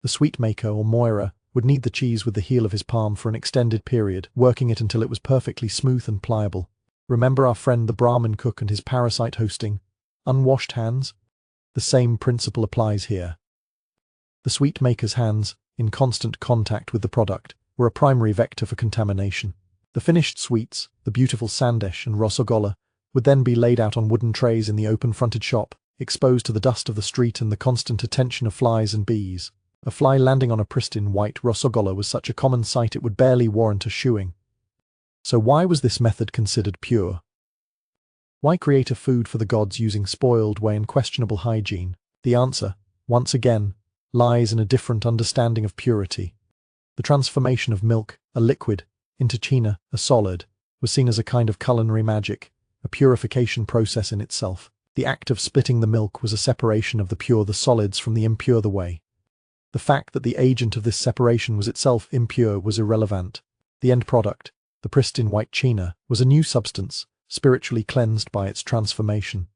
The sweet maker or moira would knead the cheese with the heel of his palm for an extended period, working it until it was perfectly smooth and pliable. Remember our friend the Brahmin cook and his parasite hosting? Unwashed hands? The same principle applies here. The sweet maker's hands, in constant contact with the product, were a primary vector for contamination. The finished sweets, the beautiful sandesh and rosogola, would then be laid out on wooden trays in the open-fronted shop, exposed to the dust of the street and the constant attention of flies and bees. A fly landing on a pristine white rosogola was such a common sight it would barely warrant a shoeing. So why was this method considered pure? Why create a food for the gods using spoiled whey and questionable hygiene? The answer, once again, lies in a different understanding of purity. The transformation of milk, a liquid, into china, a solid, was seen as a kind of culinary magic, a purification process in itself. The act of splitting the milk was a separation of the pure the solids from the impure the whey. The fact that the agent of this separation was itself impure was irrelevant. The end product, the pristine white china, was a new substance, spiritually cleansed by its transformation.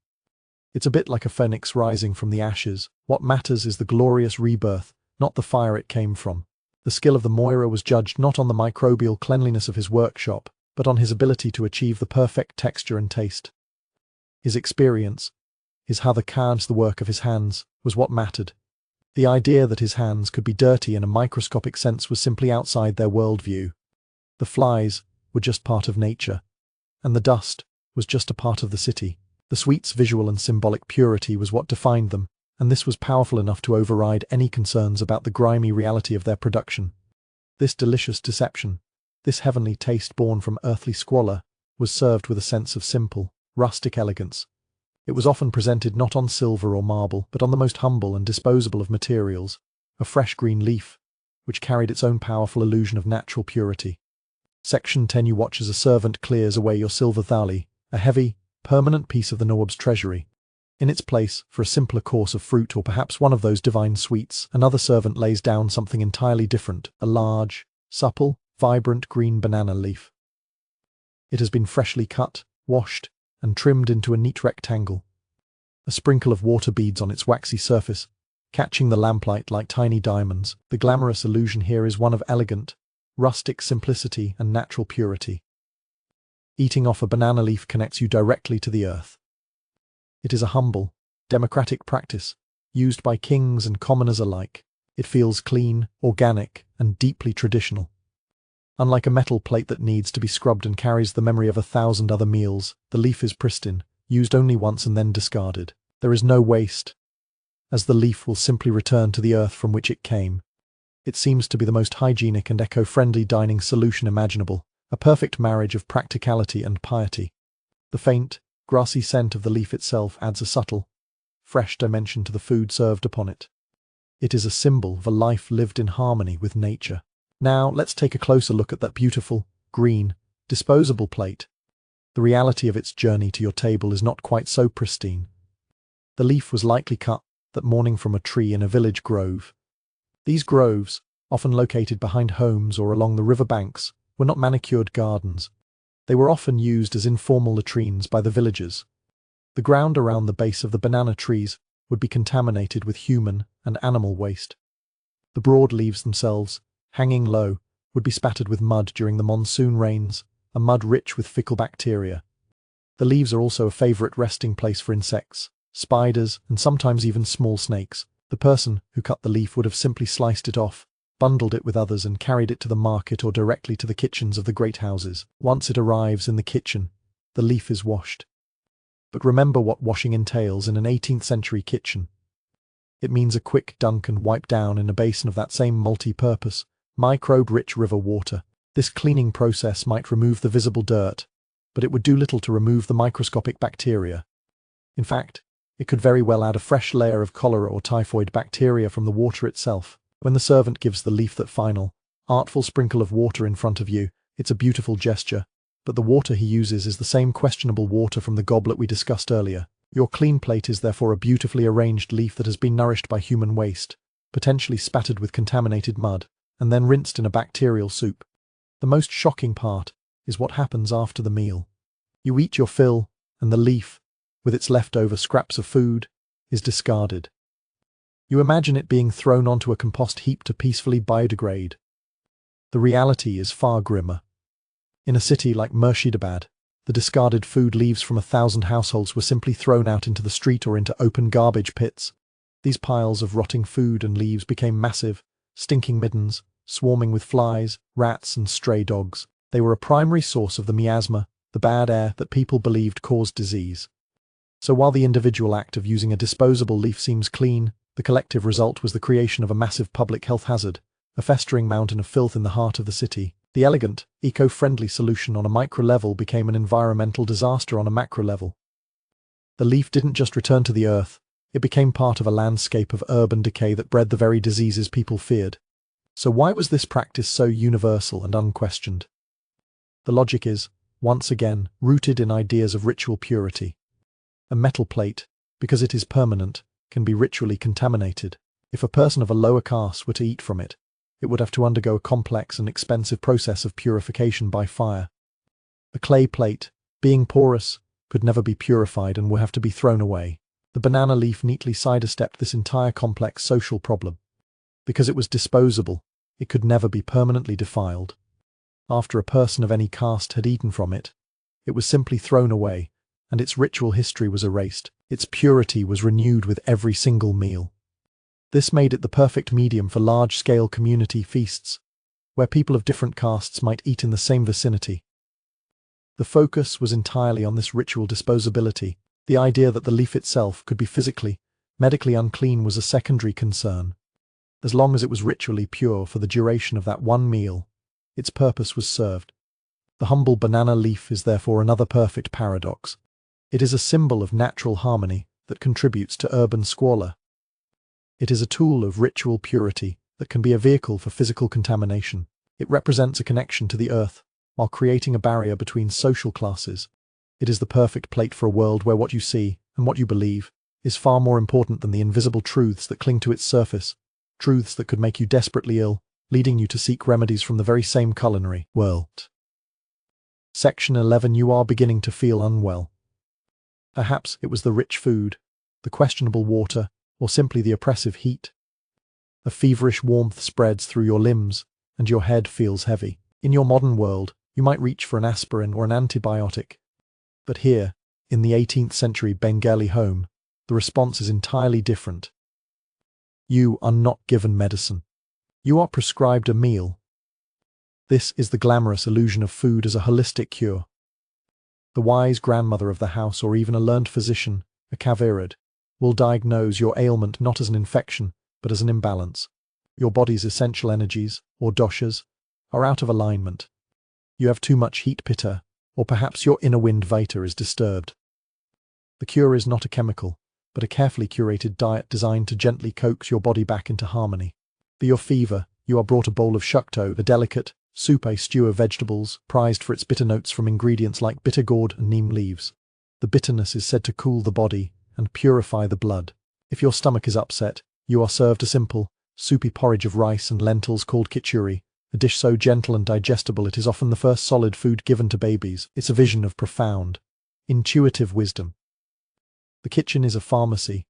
It's a bit like a phoenix rising from the ashes. What matters is the glorious rebirth, not the fire it came from. The skill of the moira was judged not on the microbial cleanliness of his workshop, but on his ability to achieve the perfect texture and taste. His experience, his the work of his hands, was what mattered. The idea that his hands could be dirty in a microscopic sense was simply outside their worldview. The flies were just part of nature, and the dust was just a part of the city. The sweet's visual and symbolic purity was what defined them, and this was powerful enough to override any concerns about the grimy reality of their production. This delicious deception, this heavenly taste born from earthly squalor, was served with a sense of simple, rustic elegance. It was often presented not on silver or marble, but on the most humble and disposable of materials, a fresh green leaf, which carried its own powerful illusion of natural purity. Section 10. You watch as a servant clears away your silver thali, a heavy, permanent piece of the Nawab's treasury. In its place, for a simpler course of fruit or perhaps one of those divine sweets, another servant lays down something entirely different, a large, supple, vibrant green banana leaf. It has been freshly cut, washed, and trimmed into a neat rectangle. A sprinkle of water beads on its waxy surface, catching the lamplight like tiny diamonds. The glamorous illusion here is one of elegant, rustic simplicity and natural purity. Eating off a banana leaf connects you directly to the earth. It is a humble, democratic practice, used by kings and commoners alike. It feels clean, organic, and deeply traditional. Unlike a metal plate that needs to be scrubbed and carries the memory of 1,000 other meals, the leaf is pristine, used only once and then discarded. There is no waste, as the leaf will simply return to the earth from which it came. It seems to be the most hygienic and eco-friendly dining solution imaginable, a perfect marriage of practicality and piety. The faint, grassy scent of the leaf itself adds a subtle, fresh dimension to the food served upon it. It is a symbol of a life lived in harmony with nature. Now, let's take a closer look at that beautiful, green, disposable plate. The reality of its journey to your table is not quite so pristine. The leaf was likely cut that morning from a tree in a village grove. These groves, often located behind homes or along the river banks, were not manicured gardens. They were often used as informal latrines by the villagers. The ground around the base of the banana trees would be contaminated with human and animal waste. The broad leaves themselves, hanging low, would be spattered with mud during the monsoon rains, a mud rich with fickle bacteria. The leaves are also a favorite resting place for insects, spiders, and sometimes even small snakes. The person who cut the leaf would have simply sliced it off, bundled it with others and carried it to the market or directly to the kitchens of the great houses. Once it arrives in the kitchen, the leaf is washed. But remember what washing entails in an 18th century kitchen. It means a quick dunk and wipe down in a basin of that same multi-purpose, microbe-rich river water. This cleaning process might remove the visible dirt, but it would do little to remove the microscopic bacteria. In fact, it could very well add a fresh layer of cholera or typhoid bacteria from the water itself. When the servant gives the leaf that final, artful sprinkle of water in front of you, it's a beautiful gesture, but the water he uses is the same questionable water from the goblet we discussed earlier. Your clean plate is therefore a beautifully arranged leaf that has been nourished by human waste, potentially spattered with contaminated mud, and then rinsed in a bacterial soup. The most shocking part is what happens after the meal. You eat your fill, and the leaf, with its leftover scraps of food, is discarded. You imagine it being thrown onto a compost heap to peacefully biodegrade. The reality is far grimmer. In a city like Murshidabad, the discarded food leaves from 1,000 households were simply thrown out into the street or into open garbage pits. These piles of rotting food and leaves became massive, stinking middens, swarming with flies, rats and stray dogs. They were a primary source of the miasma, the bad air that people believed caused disease. So while the individual act of using a disposable leaf seems clean, the collective result was the creation of a massive public health hazard, a festering mountain of filth in the heart of the city. The elegant, eco-friendly solution on a micro level became an environmental disaster on a macro level. The leaf didn't just return to the earth, it became part of a landscape of urban decay that bred the very diseases people feared. So why was this practice so universal and unquestioned? The logic is, once again, rooted in ideas of ritual purity. A metal plate, because it is permanent, can be ritually contaminated. If a person of a lower caste were to eat from it, it would have to undergo a complex and expensive process of purification by fire. A clay plate, being porous, could never be purified and would have to be thrown away. The banana leaf neatly sidestepped this entire complex social problem. Because it was disposable, it could never be permanently defiled. After a person of any caste had eaten from it, it was simply thrown away, and its ritual history was erased. Its purity was renewed with every single meal. This made it the perfect medium for large-scale community feasts, where people of different castes might eat in the same vicinity. The focus was entirely on this ritual disposability. The idea that the leaf itself could be physically, medically unclean was a secondary concern. As long as it was ritually pure for the duration of that one meal, its purpose was served. The humble banana leaf is therefore another perfect paradox. It is a symbol of natural harmony that contributes to urban squalor. It is a tool of ritual purity that can be a vehicle for physical contamination. It represents a connection to the earth, while creating a barrier between social classes. It is the perfect plate for a world where what you see, and what you believe, is far more important than the invisible truths that cling to its surface, truths that could make you desperately ill, leading you to seek remedies from the very same culinary world. Section 11. You are beginning to feel unwell. Perhaps it was the rich food, the questionable water, or simply the oppressive heat. A feverish warmth spreads through your limbs, and your head feels heavy. In your modern world, you might reach for an aspirin or an antibiotic. But here, in the 18th century Bengali home, the response is entirely different. You are not given medicine. You are prescribed a meal. This is the glamorous illusion of food as a holistic cure. The wise grandmother of the house or even a learned physician, a Kavirad, will diagnose your ailment not as an infection, but as an imbalance. Your body's essential energies, or doshas, are out of alignment. You have too much heat pitta, or perhaps your inner wind vata is disturbed. The cure is not a chemical, but a carefully curated diet designed to gently coax your body back into harmony. For your fever, you are brought a bowl of shukto, a delicate soup, a stew of vegetables, prized for its bitter notes from ingredients like bitter gourd and neem leaves. The bitterness is said to cool the body and purify the blood. If your stomach is upset, you are served a simple, soupy porridge of rice and lentils called khichuri, a dish so gentle and digestible it is often the first solid food given to babies. It's a vision of profound, intuitive wisdom. The kitchen is a pharmacy,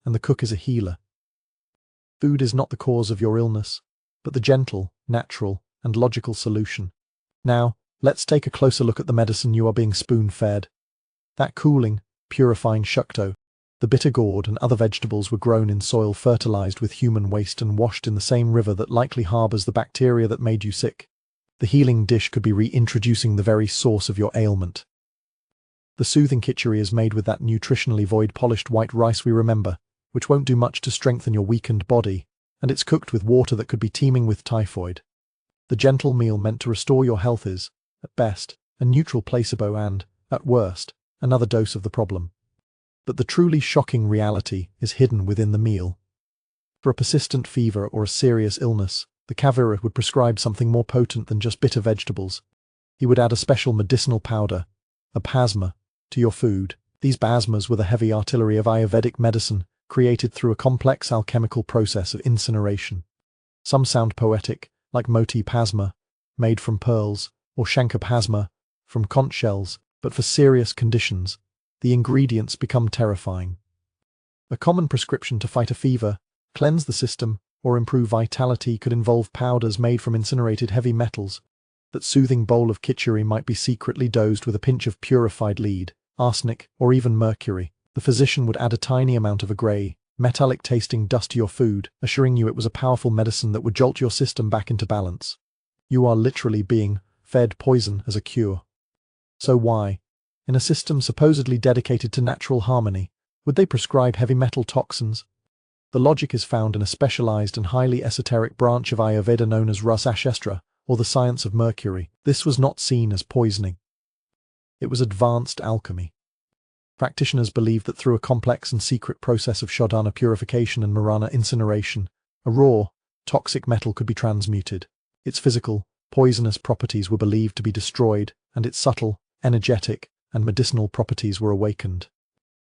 and the cook is a healer. Food is not the cause of your illness, but the gentle, natural, and logical solution. Now, let's take a closer look at the medicine you are being spoon-fed. That cooling, purifying shukto, The bitter gourd and other vegetables were grown in soil fertilized with human waste and washed in the same river that likely harbors the bacteria that made you sick. The healing dish could be reintroducing the very source of your ailment. The soothing khichdi is made with that nutritionally void polished white rice we remember, which won't do much to strengthen your weakened body, and it's cooked with water that could be teeming with typhoid. The gentle meal meant to restore your health is, at best, a neutral placebo and, at worst, another dose of the problem. But the truly shocking reality is hidden within the meal. For a persistent fever or a serious illness, the Kavira would prescribe something more potent than just bitter vegetables. He would add a special medicinal powder, a bhasma, to your food. These bhasmas were the heavy artillery of Ayurvedic medicine, created through a complex alchemical process of incineration. Some sound poetic, like moti bhasma, made from pearls, or shankar bhasma, from conch shells, but for serious conditions, the ingredients become terrifying. A common prescription to fight a fever, cleanse the system, or improve vitality could involve powders made from incinerated heavy metals. That soothing bowl of khichdi might be secretly dosed with a pinch of purified lead, arsenic, or even mercury. The physician would add a tiny amount of a grey, metallic-tasting dust to your food, assuring you it was a powerful medicine that would jolt your system back into balance. You are literally being fed poison as a cure. So why, in a system supposedly dedicated to natural harmony, would they prescribe heavy metal toxins? The logic is found in a specialized and highly esoteric branch of Ayurveda known as Rasashastra, or the science of mercury. This was not seen as poisoning. It was advanced alchemy. Practitioners believed that through a complex and secret process of Shodhana purification and Marana incineration, a raw, toxic metal could be transmuted. Its physical, poisonous properties were believed to be destroyed, and its subtle, energetic, and medicinal properties were awakened.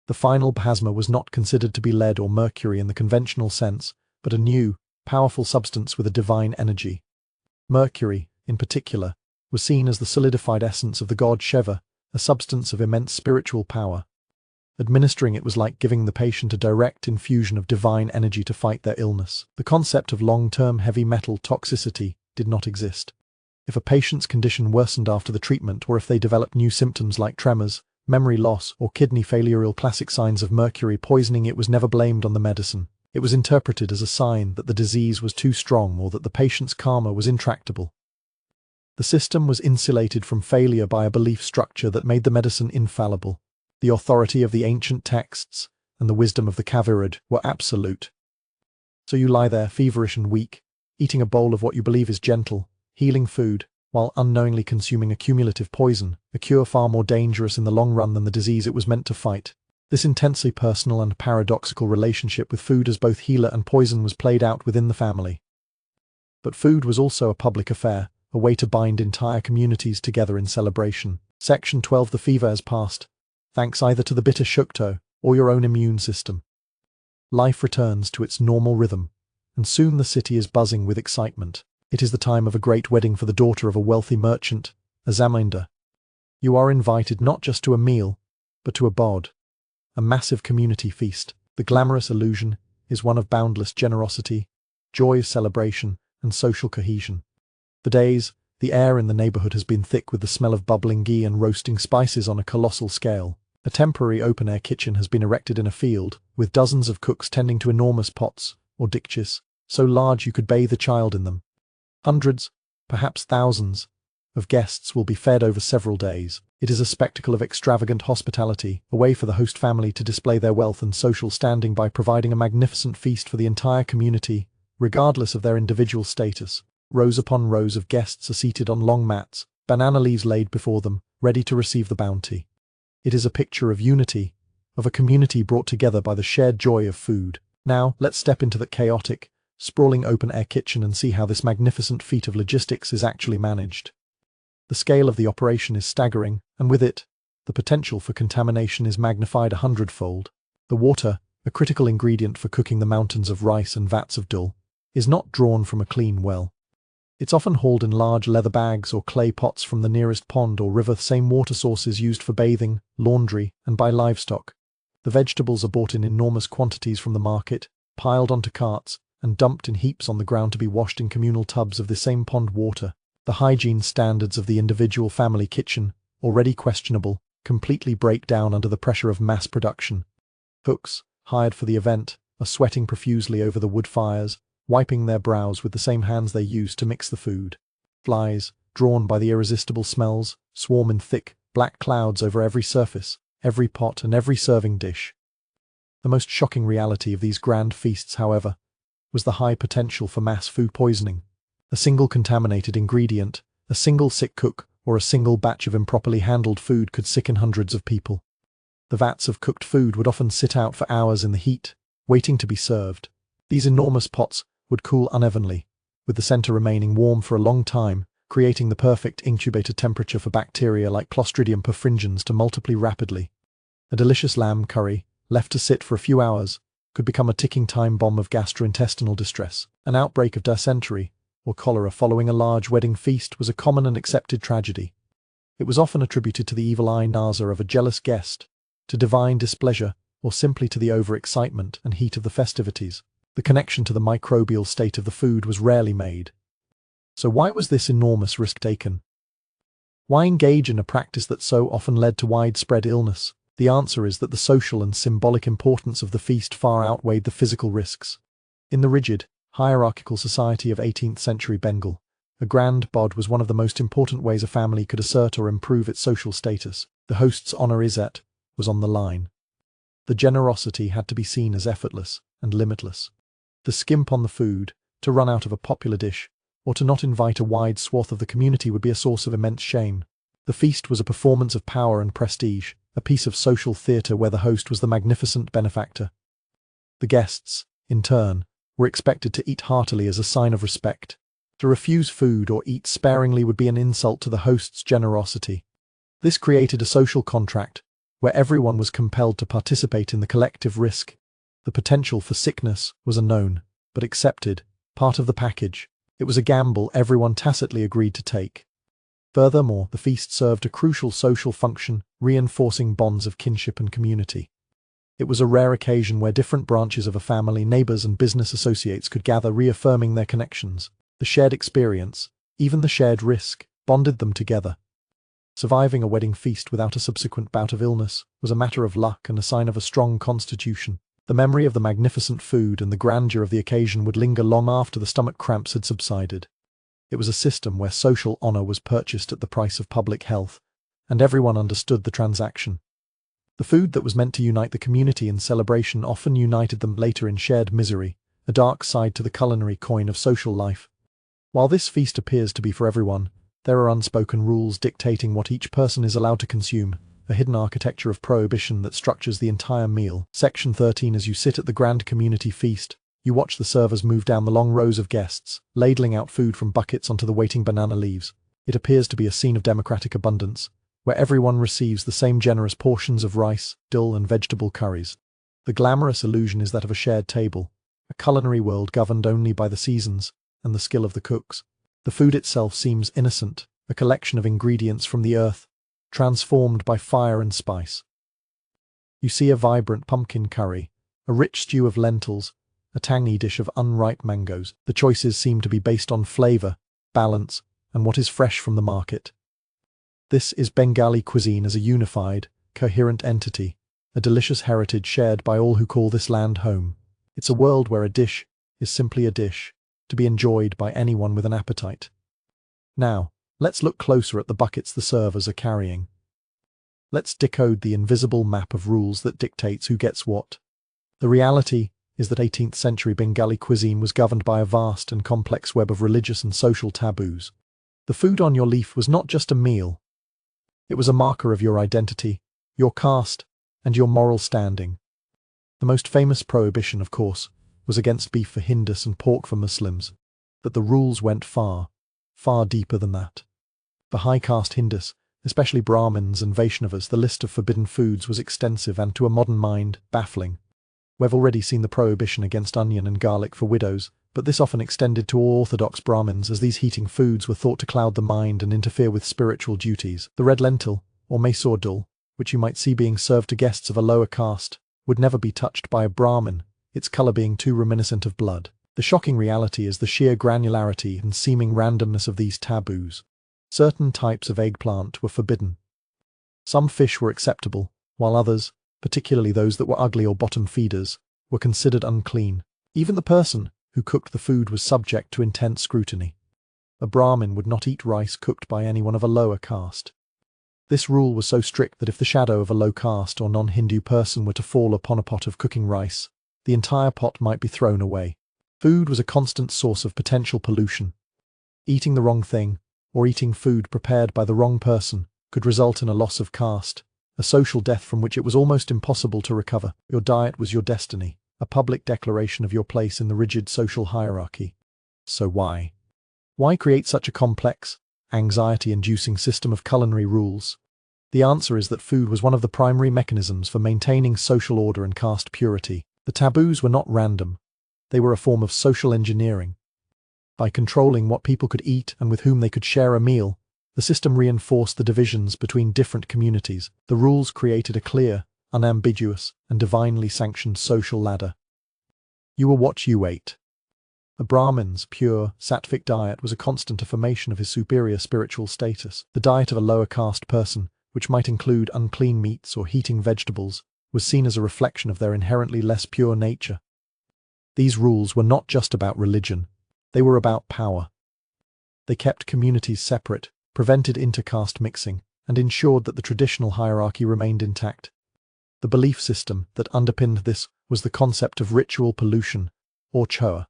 The final bhasma was not considered to be lead or mercury in the conventional sense, but a new, powerful substance with a divine energy. Mercury, in particular, was seen as the solidified essence of the god Shiva, a substance of immense spiritual power. Administering it was like giving the patient a direct infusion of divine energy to fight their illness. The concept of long-term heavy metal toxicity did not exist. If a patient's condition worsened after the treatment or if they developed new symptoms like tremors, memory loss, or kidney failure, all classic signs of mercury poisoning, it was never blamed on the medicine. It was interpreted as a sign that the disease was too strong or that the patient's karma was intractable. The system was insulated from failure by a belief structure that made the medicine infallible. The authority of the ancient texts and the wisdom of the Kavirad were absolute. So you lie there, feverish and weak, eating a bowl of what you believe is gentle, healing food, while unknowingly consuming a cumulative poison, a cure far more dangerous in the long run than the disease it was meant to fight. This intensely personal and paradoxical relationship with food as both healer and poison was played out within the family. But food was also a public affair, a way to bind entire communities together in celebration. Section 12. The fever has passed, thanks either to the bitter shukto or your own immune system. Life returns to its normal rhythm, and soon the city is buzzing with excitement. It is the time of a great wedding for the daughter of a wealthy merchant, a zamindar. You are invited not just to a meal, but to a bod, a massive community feast. The glamorous illusion is one of boundless generosity, joyous celebration, and social cohesion. For days, the air in the neighborhood has been thick with the smell of bubbling ghee and roasting spices on a colossal scale. A temporary open-air kitchen has been erected in a field, with dozens of cooks tending to enormous pots, or dikchis, so large you could bathe a child in them. Hundreds, perhaps thousands, of guests will be fed over several days. It is a spectacle of extravagant hospitality, a way for the host family to display their wealth and social standing by providing a magnificent feast for the entire community, regardless of their individual status. Rows upon rows of guests are seated on long mats, banana leaves laid before them, ready to receive the bounty. It is a picture of unity, of a community brought together by the shared joy of food. Now, let's step into the chaotic, sprawling open-air kitchen and see how this magnificent feat of logistics is actually managed. The scale of the operation is staggering, and with it, the potential for contamination is magnified 100-fold. The water, a critical ingredient for cooking the mountains of rice and vats of dal, is not drawn from a clean well. It's often hauled in large leather bags or clay pots from the nearest pond or river, same water sources used for bathing, laundry, and by livestock. The vegetables are bought in enormous quantities from the market, piled onto carts, and dumped in heaps on the ground to be washed in communal tubs of the same pond water. The hygiene standards of the individual family kitchen, already questionable, completely break down under the pressure of mass production. Cooks, hired for the event, are sweating profusely over the wood fires, wiping their brows with the same hands they used to mix the food. Flies, drawn by the irresistible smells, swarm in thick, black clouds over every surface, every pot and every serving dish. The most shocking reality of these grand feasts, however, was the high potential for mass food poisoning. A single contaminated ingredient, a single sick cook, or a single batch of improperly handled food could sicken hundreds of people. The vats of cooked food would often sit out for hours in the heat, waiting to be served. These enormous pots would cool unevenly, with the center remaining warm for a long time, creating the perfect incubator temperature for bacteria like Clostridium perfringens to multiply rapidly. A delicious lamb curry, left to sit for a few hours, could become a ticking time bomb of gastrointestinal distress. An outbreak of dysentery, or cholera following a large wedding feast, was a common and accepted tragedy. It was often attributed to the evil eye nausea of a jealous guest, to divine displeasure, or simply to the overexcitement and heat of the festivities. The connection to the microbial state of the food was rarely made. So why was this enormous risk taken? Why engage in a practice that so often led to widespread illness? The answer is that the social and symbolic importance of the feast far outweighed the physical risks. In the rigid, hierarchical society of 18th century Bengal, a grand bod was one of the most important ways a family could assert or improve its social status. The host's honor izzet was on the line. The generosity had to be seen as effortless and limitless. To skimp on the food, to run out of a popular dish, or to not invite a wide swath of the community would be a source of immense shame. The feast was a performance of power and prestige, a piece of social theatre where the host was the magnificent benefactor. The guests, in turn, were expected to eat heartily as a sign of respect. To refuse food or eat sparingly would be an insult to the host's generosity. This created a social contract, where everyone was compelled to participate in the collective risk. The potential for sickness was a known, but accepted, part of the package. It was a gamble everyone tacitly agreed to take. Furthermore, the feast served a crucial social function, reinforcing bonds of kinship and community. It was a rare occasion where different branches of a family, neighbors, and business associates could gather, reaffirming their connections. The shared experience, even the shared risk, bonded them together. Surviving a wedding feast without a subsequent bout of illness was a matter of luck and a sign of a strong constitution. The memory of the magnificent food and the grandeur of the occasion would linger long after the stomach cramps had subsided. It was a system where social honor was purchased at the price of public health, and everyone understood the transaction. The food that was meant to unite the community in celebration often united them later in shared misery, a dark side to the culinary coin of social life. While this feast appears to be for everyone, there are unspoken rules dictating what each person is allowed to consume, a hidden architecture of prohibition that structures the entire meal. Section 13. As you sit at the grand community feast, you watch the servers move down the long rows of guests, ladling out food from buckets onto the waiting banana leaves. It appears to be a scene of democratic abundance, where everyone receives the same generous portions of rice, dill, and vegetable curries. The glamorous illusion is that of a shared table, a culinary world governed only by the seasons and the skill of the cooks. The food itself seems innocent, a collection of ingredients from the earth, transformed by fire and spice. You see a vibrant pumpkin curry, a rich stew of lentils, a tangy dish of unripe mangoes. The choices seem to be based on flavor, balance, and what is fresh from the market. This is Bengali cuisine as a unified, coherent entity, a delicious heritage shared by all who call this land home. It's a world where a dish is simply a dish, to be enjoyed by anyone with an appetite. Now, let's look closer at the buckets the servers are carrying. Let's decode the invisible map of rules that dictates who gets what. The reality is that 18th century Bengali cuisine was governed by a vast and complex web of religious and social taboos. The food on your leaf was not just a meal. It was a marker of your identity, your caste, and your moral standing. The most famous prohibition, of course, was against beef for Hindus and pork for Muslims, but the rules went far, far deeper than that. For high caste Hindus, especially Brahmins and Vaishnavas, the list of forbidden foods was extensive and, to a modern mind, baffling. We've already seen the prohibition against onion and garlic for widows, but this often extended to all orthodox Brahmins, as these heating foods were thought to cloud the mind and interfere with spiritual duties. The red lentil, or masoor dal, which you might see being served to guests of a lower caste, would never be touched by a Brahmin, its color being too reminiscent of blood. The shocking reality is the sheer granularity and seeming randomness of these taboos. Certain types of eggplant were forbidden. Some fish were acceptable, while others, particularly those that were ugly or bottom feeders, were considered unclean. Even the person who cooked the food was subject to intense scrutiny. A Brahmin would not eat rice cooked by anyone of a lower caste. This rule was so strict that if the shadow of a low caste or non-Hindu person were to fall upon a pot of cooking rice, the entire pot might be thrown away. Food was a constant source of potential pollution. Eating the wrong thing, or eating food prepared by the wrong person, could result in a loss of caste, a social death from which it was almost impossible to recover. Your diet was your destiny, a public declaration of your place in the rigid social hierarchy. So why? Why create such a complex, anxiety-inducing system of culinary rules? The answer is that food was one of the primary mechanisms for maintaining social order and caste purity. The taboos were not random. They were a form of social engineering. By controlling what people could eat and with whom they could share a meal, the system reinforced the divisions between different communities. The rules created a clear, unambiguous, and divinely sanctioned social ladder. You were what you ate. A Brahmin's pure, sattvic diet was a constant affirmation of his superior spiritual status. The diet of a lower caste person, which might include unclean meats or heating vegetables, was seen as a reflection of their inherently less pure nature. These rules were not just about religion, they were about power. They kept communities separate, prevented inter-caste mixing, and ensured that the traditional hierarchy remained intact. The belief system that underpinned this was the concept of ritual pollution, or choa.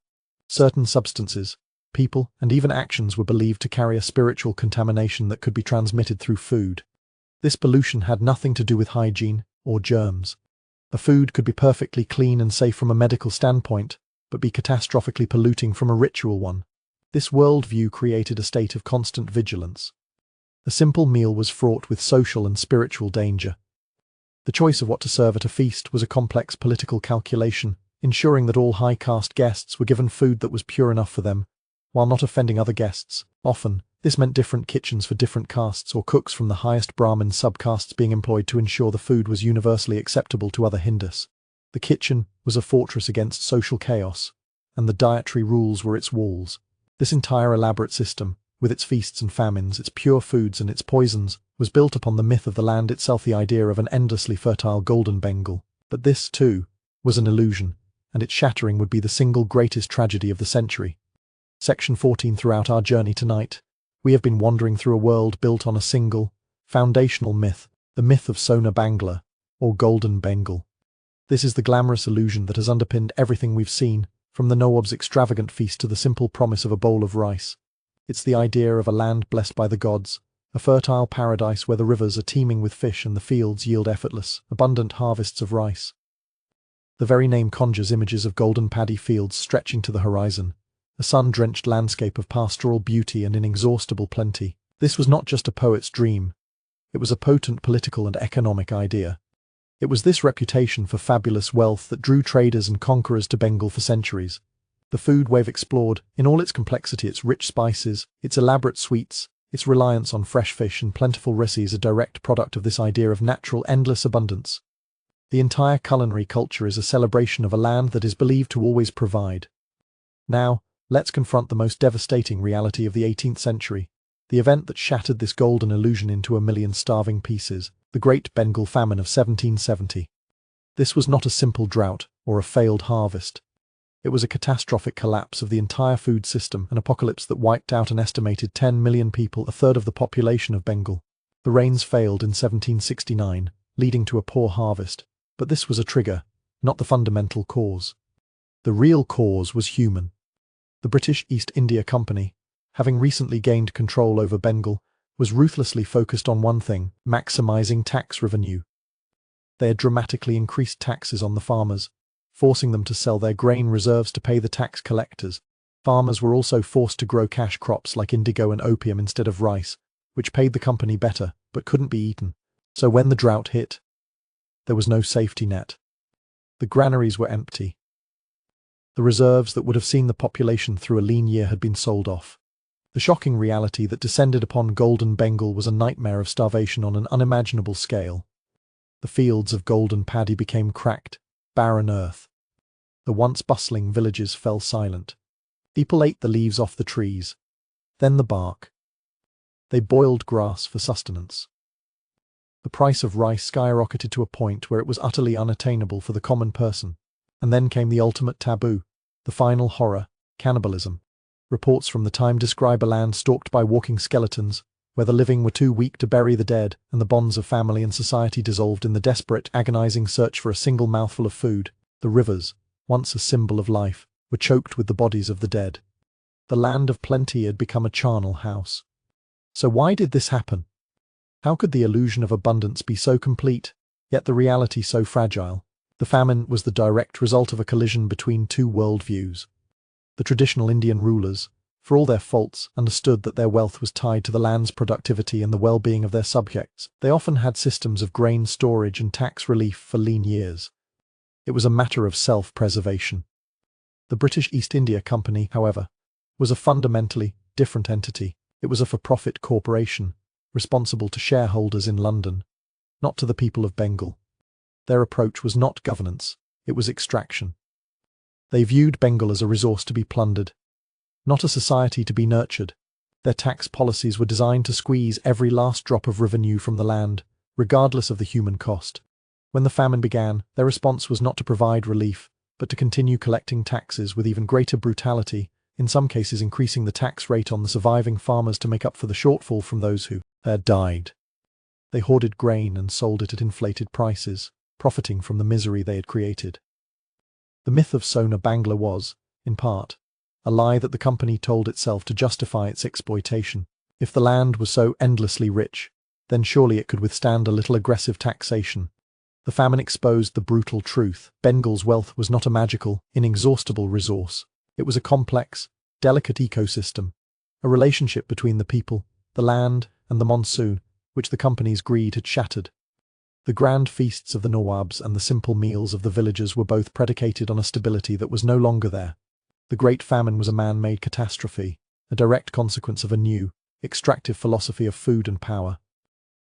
Certain substances, people, and even actions were believed to carry a spiritual contamination that could be transmitted through food. This pollution had nothing to do with hygiene or germs. A food could be perfectly clean and safe from a medical standpoint, but be catastrophically polluting from a ritual one. This worldview created a state of constant vigilance. A simple meal was fraught with social and spiritual danger. The choice of what to serve at a feast was a complex political calculation, ensuring that all high-caste guests were given food that was pure enough for them, while not offending other guests. Often, this meant different kitchens for different castes or cooks from the highest Brahmin subcastes being employed to ensure the food was universally acceptable to other Hindus. The kitchen was a fortress against social chaos, and the dietary rules were its walls. This entire elaborate system, with its feasts and famines, its pure foods and its poisons, was built upon the myth of the land itself, the idea of an endlessly fertile golden Bengal. But this, too, was an illusion, and its shattering would be the single greatest tragedy of the century. Section 14. Throughout our journey tonight, we have been wandering through a world built on a single, foundational myth, the myth of Sona Bangla, or Golden Bengal. This is the glamorous illusion that has underpinned everything we've seen, from the Nawab's extravagant feast to the simple promise of a bowl of rice. It's the idea of a land blessed by the gods, a fertile paradise where the rivers are teeming with fish and the fields yield effortless, abundant harvests of rice. The very name conjures images of golden paddy fields stretching to the horizon, a sun-drenched landscape of pastoral beauty and inexhaustible plenty. This was not just a poet's dream. It was a potent political and economic idea. It was this reputation for fabulous wealth that drew traders and conquerors to Bengal for centuries. The food we've explored, in all its complexity, its rich spices, its elaborate sweets, its reliance on fresh fish and plentiful resi, is a direct product of this idea of natural, endless abundance. The entire culinary culture is a celebration of a land that is believed to always provide. Now, let's confront the most devastating reality of the 18th century, the event that shattered this golden illusion into a million starving pieces, the Great Bengal Famine of 1770. This was not a simple drought or a failed harvest. It was a catastrophic collapse of the entire food system, an apocalypse that wiped out an estimated 10 million people, a third of the population of Bengal. The rains failed in 1769, leading to a poor harvest. But this was a trigger, not the fundamental cause. The real cause was human. The British East India Company, having recently gained control over Bengal, was ruthlessly focused on one thing: maximizing tax revenue. They had dramatically increased taxes on the farmers, forcing them to sell their grain reserves to pay the tax collectors. Farmers were also forced to grow cash crops like indigo and opium instead of rice, which paid the company better, but couldn't be eaten. So when the drought hit, there was no safety net. The granaries were empty. The reserves that would have seen the population through a lean year had been sold off. The shocking reality that descended upon Golden Bengal was a nightmare of starvation on an unimaginable scale. The fields of golden paddy became cracked, barren earth. The once bustling villages fell silent. People ate the leaves off the trees, then the bark. They boiled grass for sustenance. The The price of rice skyrocketed to a point where it was utterly unattainable for the common person. And then came the ultimate taboo, the final horror, cannibalism. Reports from the time describe a land stalked by walking skeletons, where the living were too weak to bury the dead, and the bonds of family and society dissolved in the desperate, agonizing search for a single mouthful of food. The rivers, once a symbol of life, were choked with the bodies of the dead. The land of plenty had become a charnel house. So why did this happen? How could the illusion of abundance be so complete, yet the reality so fragile? The famine was the direct result of a collision between two worldviews. The traditional Indian rulers, for all their faults, understood that their wealth was tied to the land's productivity and the well-being of their subjects. They often had systems of grain storage and tax relief for lean years. It was a matter of self-preservation. The British East India Company, however, was a fundamentally different entity. It was a for-profit corporation, responsible to shareholders in London, not to the people of Bengal. Their approach was not governance, it was extraction. They viewed Bengal as a resource to be plundered, not a society to be nurtured. Their tax policies were designed to squeeze every last drop of revenue from the land, regardless of the human cost. When the famine began, their response was not to provide relief, but to continue collecting taxes with even greater brutality, in some cases increasing the tax rate on the surviving farmers to make up for the shortfall from those who had died. They hoarded grain and sold it at inflated prices, profiting from the misery they had created. The myth of Sona Bangla was, in part, a lie that the company told itself to justify its exploitation. If the land was so endlessly rich, then surely it could withstand a little aggressive taxation. The famine exposed the brutal truth. Bengal's wealth was not a magical, inexhaustible resource. It was a complex, delicate ecosystem, a relationship between the people, the land, and the monsoon, which the company's greed had shattered. The grand feasts of the Nawabs and the simple meals of the villagers were both predicated on a stability that was no longer there. The Great Famine was a man-made catastrophe, a direct consequence of a new, extractive philosophy of food and power.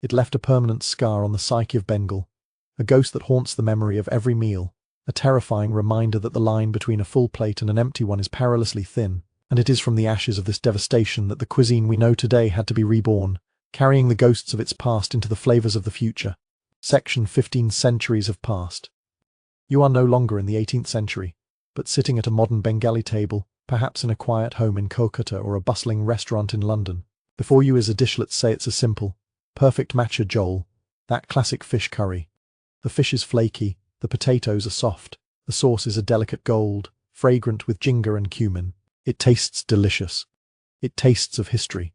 It left a permanent scar on the psyche of Bengal, a ghost that haunts the memory of every meal, a terrifying reminder that the line between a full plate and an empty one is perilously thin, and it is from the ashes of this devastation that the cuisine we know today had to be reborn, carrying the ghosts of its past into the flavors of the future. Section 15 Centuries have passed. You are no longer in the 18th century, but sitting at a modern Bengali table, perhaps in a quiet home in Kolkata or a bustling restaurant in London. Before you is a dish, let's say it's a simple, perfect matcha jol, that classic fish curry. The fish is flaky, the potatoes are soft, the sauce is a delicate gold, fragrant with ginger and cumin. It tastes delicious. It tastes of history.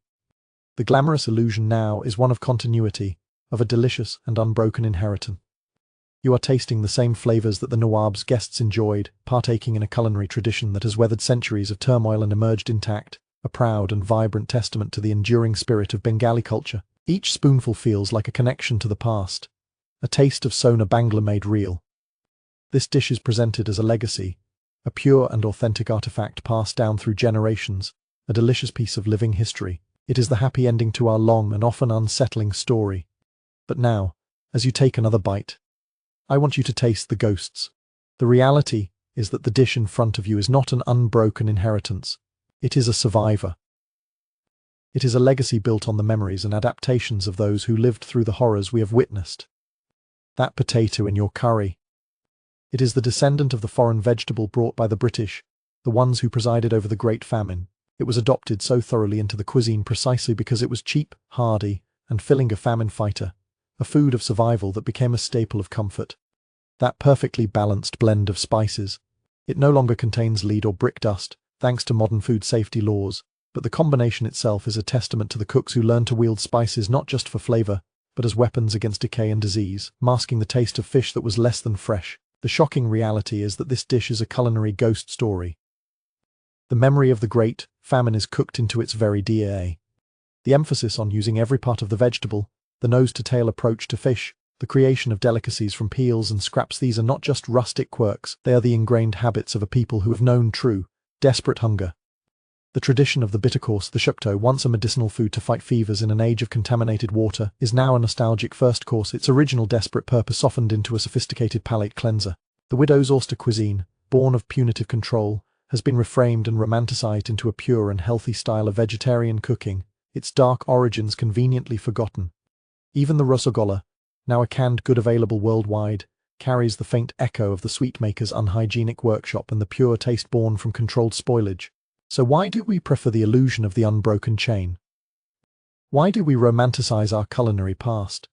The glamorous illusion now is one of continuity, of a delicious and unbroken inheritance. You are tasting the same flavors that the Nawab's guests enjoyed, partaking in a culinary tradition that has weathered centuries of turmoil and emerged intact, a proud and vibrant testament to the enduring spirit of Bengali culture. Each spoonful feels like a connection to the past, a taste of Sona Bangla made real. This dish is presented as a legacy, a pure and authentic artifact passed down through generations, a delicious piece of living history. It is the happy ending to our long and often unsettling story. But now, as you take another bite, I want you to taste the ghosts. The reality is that the dish in front of you is not an unbroken inheritance. It is a survivor. It is a legacy built on the memories and adaptations of those who lived through the horrors we have witnessed. That potato in your curry. It is the descendant of the foreign vegetable brought by the British, the ones who presided over the Great Famine. It was adopted so thoroughly into the cuisine precisely because it was cheap, hardy, and filling a famine fighter, a food of survival that became a staple of comfort. That perfectly balanced blend of spices. It no longer contains lead or brick dust, thanks to modern food safety laws, but the combination itself is a testament to the cooks who learned to wield spices not just for flavor, but as weapons against decay and disease, masking the taste of fish that was less than fresh. The shocking reality is that this dish is a culinary ghost story. The memory of the Great Famine is cooked into its very DNA. The emphasis on using every part of the vegetable, the nose-to-tail approach to fish, the creation of delicacies from peels and scraps, these are not just rustic quirks, they are the ingrained habits of a people who have known true, desperate hunger. The tradition of the bitter course, the shukto, once a medicinal food to fight fevers in an age of contaminated water, is now a nostalgic first course, its original desperate purpose softened into a sophisticated palate cleanser. The widow's oyster cuisine, born of punitive control, has been reframed and romanticized into a pure and healthy style of vegetarian cooking, its dark origins conveniently forgotten. Even the Rasagola, now a canned good available worldwide, carries the faint echo of the sweetmaker's unhygienic workshop and the pure taste born from controlled spoilage. So why do we prefer the illusion of the unbroken chain? Why do we romanticize our culinary past?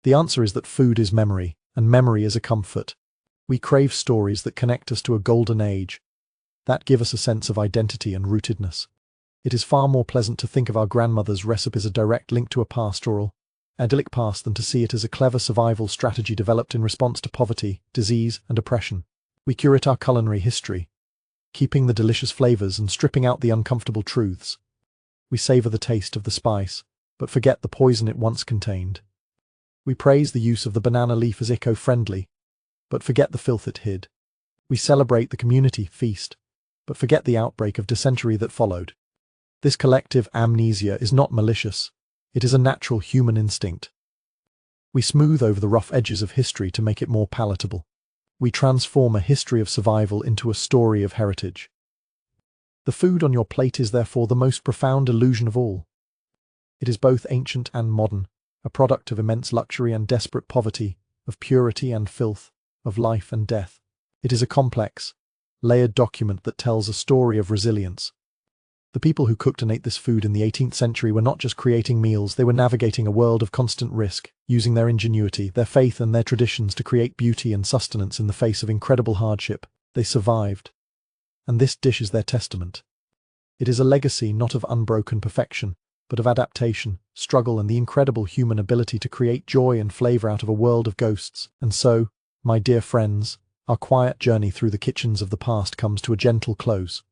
The answer is that food is memory, and memory is a comfort. We crave stories that connect us to a golden age, that give us a sense of identity and rootedness. It is far more pleasant to think of our grandmother's recipe as a direct link to a pastoral, idyllic past than to see it as a clever survival strategy developed in response to poverty, disease, and oppression. We curate our culinary history, keeping the delicious flavors and stripping out the uncomfortable truths. We savor the taste of the spice, but forget the poison it once contained. We praise the use of the banana leaf as eco-friendly, but forget the filth it hid. We celebrate the community feast, but forget the outbreak of dysentery that followed. This collective amnesia is not malicious. It is a natural human instinct. We smooth over the rough edges of history to make it more palatable. We transform a history of survival into a story of heritage. The food on your plate is therefore the most profound illusion of all. It is both ancient and modern, a product of immense luxury and desperate poverty, of purity and filth, of life and death. It is a complex, layered document that tells a story of resilience. The people who cooked and ate this food in the 18th century were not just creating meals, they were navigating a world of constant risk, using their ingenuity, their faith and their traditions to create beauty and sustenance in the face of incredible hardship. They survived. And this dish is their testament. It is a legacy not of unbroken perfection, but of adaptation, struggle and the incredible human ability to create joy and flavor out of a world of ghosts. And so, my dear friends, our quiet journey through the kitchens of the past comes to a gentle close.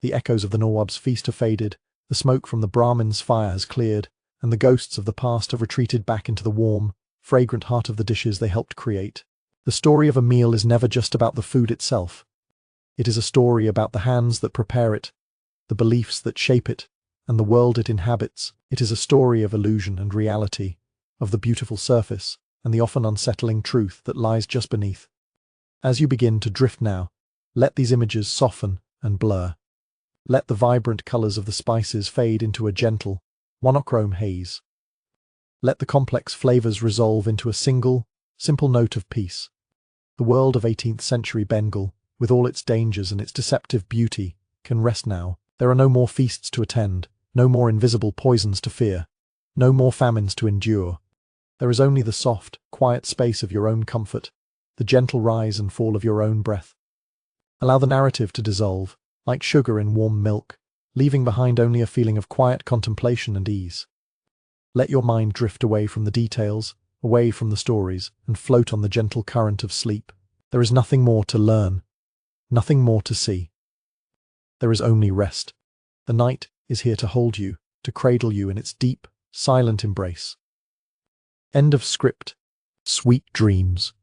The echoes of the Nawab's feast have faded, the smoke from the Brahmin's fire has cleared, and the ghosts of the past have retreated back into the warm, fragrant heart of the dishes they helped create. The story of a meal is never just about the food itself. It is a story about the hands that prepare it, the beliefs that shape it, and the world it inhabits. It is a story of illusion and reality, of the beautiful surface, and the often unsettling truth that lies just beneath. As you begin to drift now, let these images soften and blur. Let the vibrant colors of the spices fade into a gentle, monochrome haze. Let the complex flavors resolve into a single, simple note of peace. The world of 18th century Bengal, with all its dangers and its deceptive beauty, can rest now. There are no more feasts to attend, no more invisible poisons to fear, no more famines to endure. There is only the soft, quiet space of your own comfort, the gentle rise and fall of your own breath. Allow the narrative to dissolve, like sugar in warm milk, leaving behind only a feeling of quiet contemplation and ease. Let your mind drift away from the details, away from the stories, and float on the gentle current of sleep. There is nothing more to learn, nothing more to see. There is only rest. The night is here to hold you, to cradle you in its deep, silent embrace. End of script. Sweet dreams.